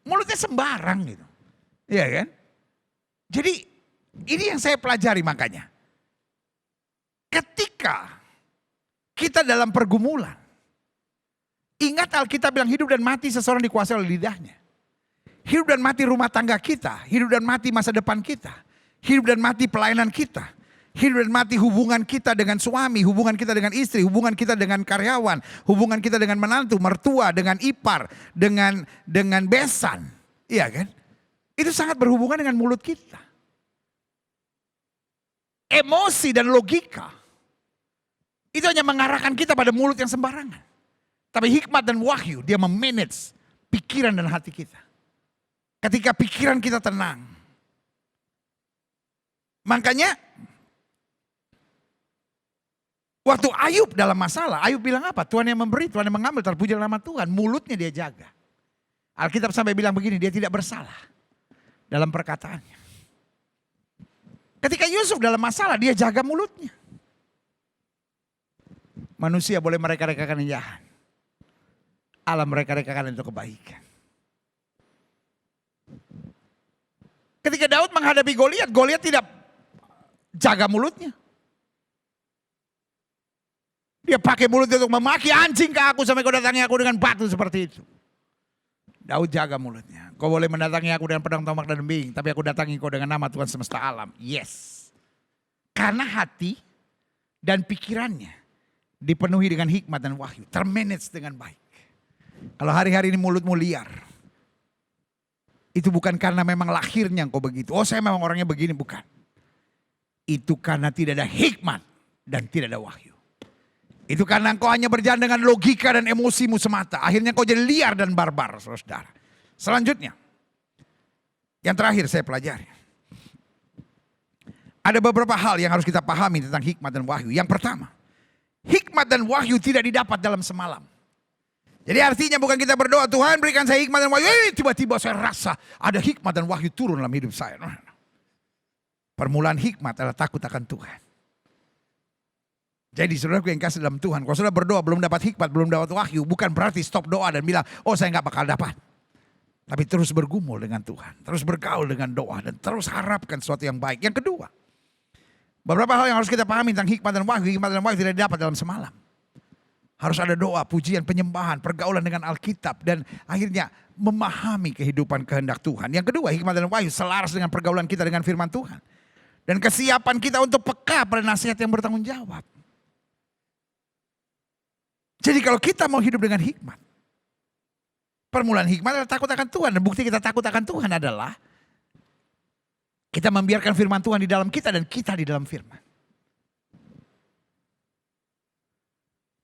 Mulutnya sembarang gitu. Iya kan? Jadi, ini yang saya pelajari makanya. Ketika kita dalam pergumulan, ingat Alkitab bilang hidup dan mati seseorang dikuasai oleh lidahnya. Hidup dan mati rumah tangga kita, hidup dan mati masa depan kita, hidup dan mati pelayanan kita, hidup dan mati hubungan kita dengan suami, hubungan kita dengan istri, hubungan kita dengan karyawan, hubungan kita dengan menantu, mertua, dengan ipar, dengan besan. Iya kan? Itu sangat berhubungan dengan mulut kita. Emosi dan logika itu hanya mengarahkan kita pada mulut yang sembarangan. Tapi hikmat dan wahyu, dia memanage pikiran dan hati kita. Ketika pikiran kita tenang. Makanya waktu Ayub dalam masalah, Ayub bilang apa? Tuhan yang memberi, Tuhan yang mengambil, terpuji nama Tuhan. Mulutnya dia jaga. Alkitab sampai bilang begini, dia tidak bersalah dalam perkataannya. Ketika Yusuf dalam masalah, dia jaga mulutnya. Manusia boleh mereka-rekakan yang jahat. Allah mereka-rekakan untuk kebaikan. Ketika Daud menghadapi Goliat, Goliat tidak jaga mulutnya. Dia pakai mulutnya untuk memaki, anjing ke aku sampai kau datangi aku dengan batu seperti itu. Daud jaga mulutnya. Kau boleh mendatangi aku dengan pedang, tombak dan embing, tapi aku datangi kau dengan nama Tuhan semesta alam. Yes. Karena hati dan pikirannya dipenuhi dengan hikmat dan wahyu, termanage dengan baik. Kalau hari-hari ini mulutmu liar, itu bukan karena memang lahirnya engkau begitu. Oh, saya memang orangnya begini, bukan. Itu karena tidak ada hikmat dan tidak ada wahyu. Itu karena engkau hanya berjalan dengan logika dan emosimu semata. Akhirnya engkau jadi liar dan barbar, saudara. Selanjutnya, yang terakhir saya pelajari. Ada beberapa hal yang harus kita pahami tentang hikmat dan wahyu. Yang pertama, hikmat dan wahyu tidak didapat dalam semalam. Jadi artinya bukan kita berdoa, Tuhan berikan saya hikmat dan wahyu. Tiba-tiba saya rasa ada hikmat dan wahyu turun dalam hidup saya. Permulaan hikmat adalah takut akan Tuhan. Jadi saudaraku yang kasih dalam Tuhan, kalau saudara berdoa belum dapat hikmat, belum dapat wahyu, bukan berarti stop doa dan bilang, oh saya nggak bakal dapat. Tapi terus bergumul dengan Tuhan, terus bergaul dengan doa, dan terus harapkan sesuatu yang baik. Yang kedua, beberapa hal yang harus kita pahami tentang hikmat dan wahyu tidak dapat dalam semalam. Harus ada doa, pujian, penyembahan, pergaulan dengan Alkitab, dan akhirnya memahami kehidupan kehendak Tuhan. Yang kedua, hikmat dan wahyu selaras dengan pergaulan kita dengan firman Tuhan. Dan kesiapan kita untuk peka pada nasihat yang bertanggung jawab. Jadi kalau kita mau hidup dengan hikmat, permulaan hikmat adalah takut akan Tuhan. Dan bukti kita takut akan Tuhan adalah kita membiarkan firman Tuhan di dalam kita dan kita di dalam firman.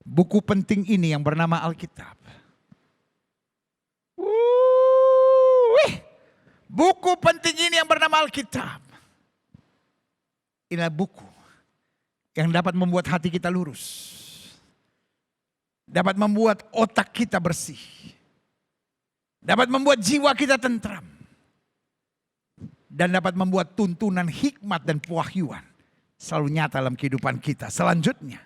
Buku penting ini yang bernama Alkitab. Buku penting ini yang bernama Alkitab. Inilah buku yang dapat membuat hati kita lurus. Dapat membuat otak kita bersih. Dapat membuat jiwa kita tentram. Dan dapat membuat tuntunan hikmat dan pewahyuan selalu nyata dalam kehidupan kita. Selanjutnya,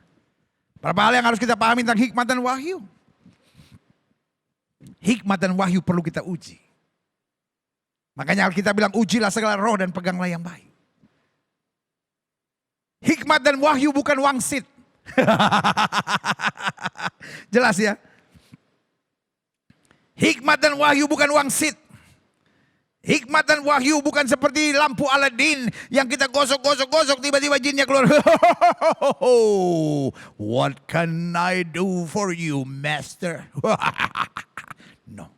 beberapa hal yang harus kita pahami tentang hikmat dan wahyu. Hikmat dan wahyu perlu kita uji. Makanya Alkitab bilang ujilah segala roh dan peganglah yang baik. Hikmat dan wahyu bukan wangsit. Jelas ya. Hikmat dan wahyu bukan wangsit. Hikmat dan wahyu bukan seperti lampu Aladin yang kita gosok-gosok tiba-tiba jinnya keluar. What can I do for you, master? No.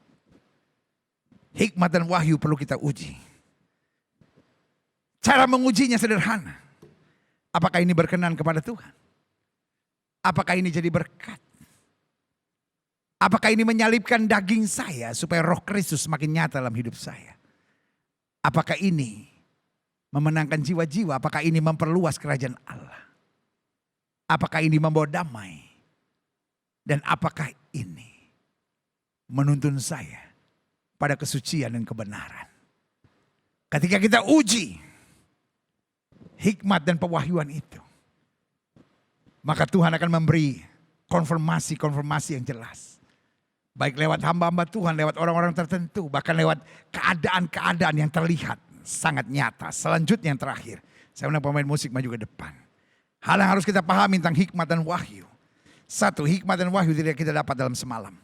Hikmat dan wahyu perlu kita uji. Cara mengujinya sederhana. Apakah ini berkenan kepada Tuhan? Apakah ini jadi berkat? Apakah ini menyalibkan daging saya supaya roh Kristus semakin nyata dalam hidup saya? Apakah ini memenangkan jiwa-jiwa? Apakah ini memperluas kerajaan Allah? Apakah ini membawa damai? Dan apakah ini menuntun saya pada kesucian dan kebenaran? Ketika kita uji hikmat dan pewahyuan itu, maka Tuhan akan memberi konfirmasi yang jelas. Baik lewat hamba-hamba Tuhan, lewat orang-orang tertentu, bahkan lewat keadaan-keadaan yang terlihat sangat nyata. Selanjutnya yang terakhir, saya undang pemain musik maju ke depan. Hal yang harus kita pahami tentang hikmat dan wahyu. Satu, hikmat dan wahyu tidak kita dapat dalam semalam.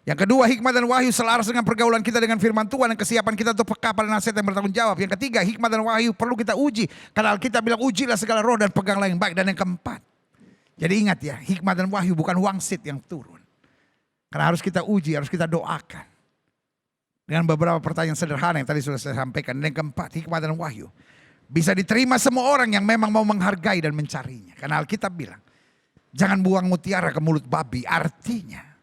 Yang kedua, hikmat dan wahyu selaras dengan pergaulan kita dengan firman Tuhan dan kesiapan kita untuk peka pada nasihat yang bertanggung jawab. Yang ketiga, hikmat dan wahyu perlu kita uji. Karena Alkitab bilang ujilah segala roh dan peganglah yang baik. Dan yang keempat, jadi ingat ya, hikmat dan wahyu bukan wangsit yang turun. Karena harus kita uji, harus kita doakan. Dengan beberapa pertanyaan sederhana yang tadi sudah saya sampaikan. Dan yang keempat, hikmat dan wahyu bisa diterima semua orang yang memang mau menghargai dan mencarinya. Karena Alkitab bilang, jangan buang mutiara ke mulut babi. Artinya,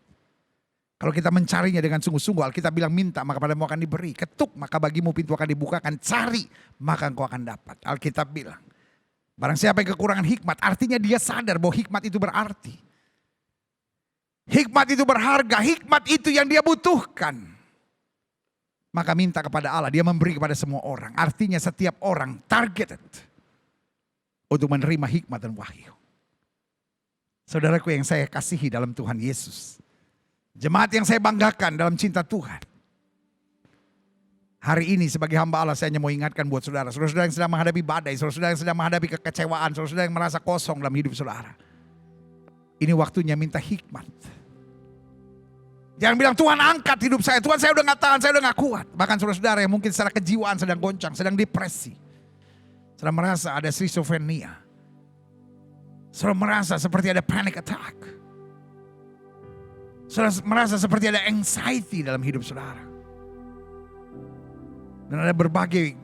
kalau kita mencarinya dengan sungguh-sungguh, Alkitab bilang minta maka padamu akan diberi. Ketuk maka bagimu pintu akan dibukakan. Cari maka engkau akan dapat. Alkitab bilang, barang siapa yang kekurangan hikmat, artinya dia sadar bahwa hikmat itu berarti. Hikmat itu berharga, hikmat itu yang dia butuhkan. Maka minta kepada Allah, dia memberi kepada semua orang. Artinya setiap orang targeted untuk menerima hikmat dan wahyu. Saudaraku yang saya kasihi dalam Tuhan Yesus. Jemaat yang saya banggakan dalam cinta Tuhan. Hari ini sebagai hamba Allah saya hanya mau ingatkan buat saudara. Saudara-saudara yang sedang menghadapi badai. Saudara-saudara yang sedang menghadapi kekecewaan. Saudara-saudara yang merasa kosong dalam hidup saudara. Ini waktunya minta hikmat. Jangan bilang Tuhan angkat hidup saya. Tuhan saya udah gak tahan, saya udah gak kuat. Bahkan saudara-saudara yang mungkin secara kejiwaan sedang goncang, sedang depresi. Sedang merasa ada schizophrenia. Sedang merasa seperti ada panic attack. Saudara merasa seperti ada anxiety dalam hidup saudara. Dan ada berbagai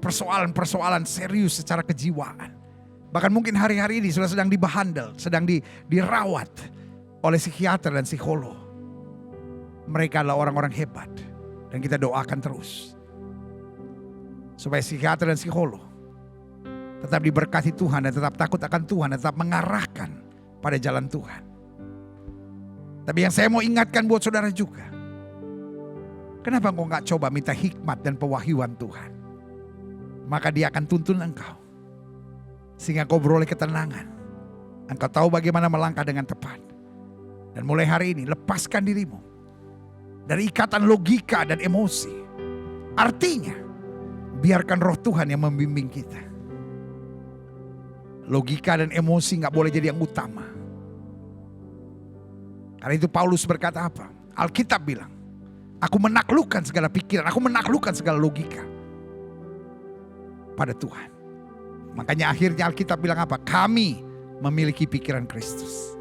persoalan-persoalan serius secara kejiwaan. Bahkan mungkin hari-hari ini saudara sedang dibehandle, sedang dirawat oleh psikiater dan psikolog. Mereka adalah orang-orang hebat. Dan kita doakan terus. Supaya psikiater dan psikolog tetap diberkati Tuhan dan tetap takut akan Tuhan dan tetap mengarahkan pada jalan Tuhan. Tapi yang saya mau ingatkan buat saudara juga. Kenapa engkau gak coba minta hikmat dan pewahyuan Tuhan? Maka dia akan tuntun engkau. Sehingga engkau beroleh ketenangan. Engkau tahu bagaimana melangkah dengan tepat. Dan mulai hari ini lepaskan dirimu dari ikatan logika dan emosi. Artinya, biarkan roh Tuhan yang membimbing kita. Logika dan emosi gak boleh jadi yang utama. Karena itu Paulus berkata apa? Alkitab bilang, aku menaklukkan segala pikiran, aku menaklukkan segala logika pada Tuhan. Makanya akhirnya Alkitab bilang apa? Kami memiliki pikiran Kristus.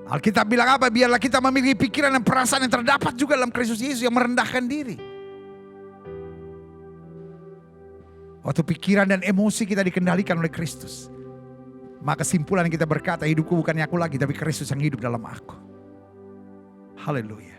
Alkitab bilang apa? Biarlah kita memiliki pikiran dan perasaan yang terdapat juga dalam Kristus Yesus yang merendahkan diri. Waktu pikiran dan emosi kita dikendalikan oleh Kristus, maka kesimpulan kita berkata, hidupku bukannya aku lagi, tapi Kristus yang hidup dalam aku. Haleluya.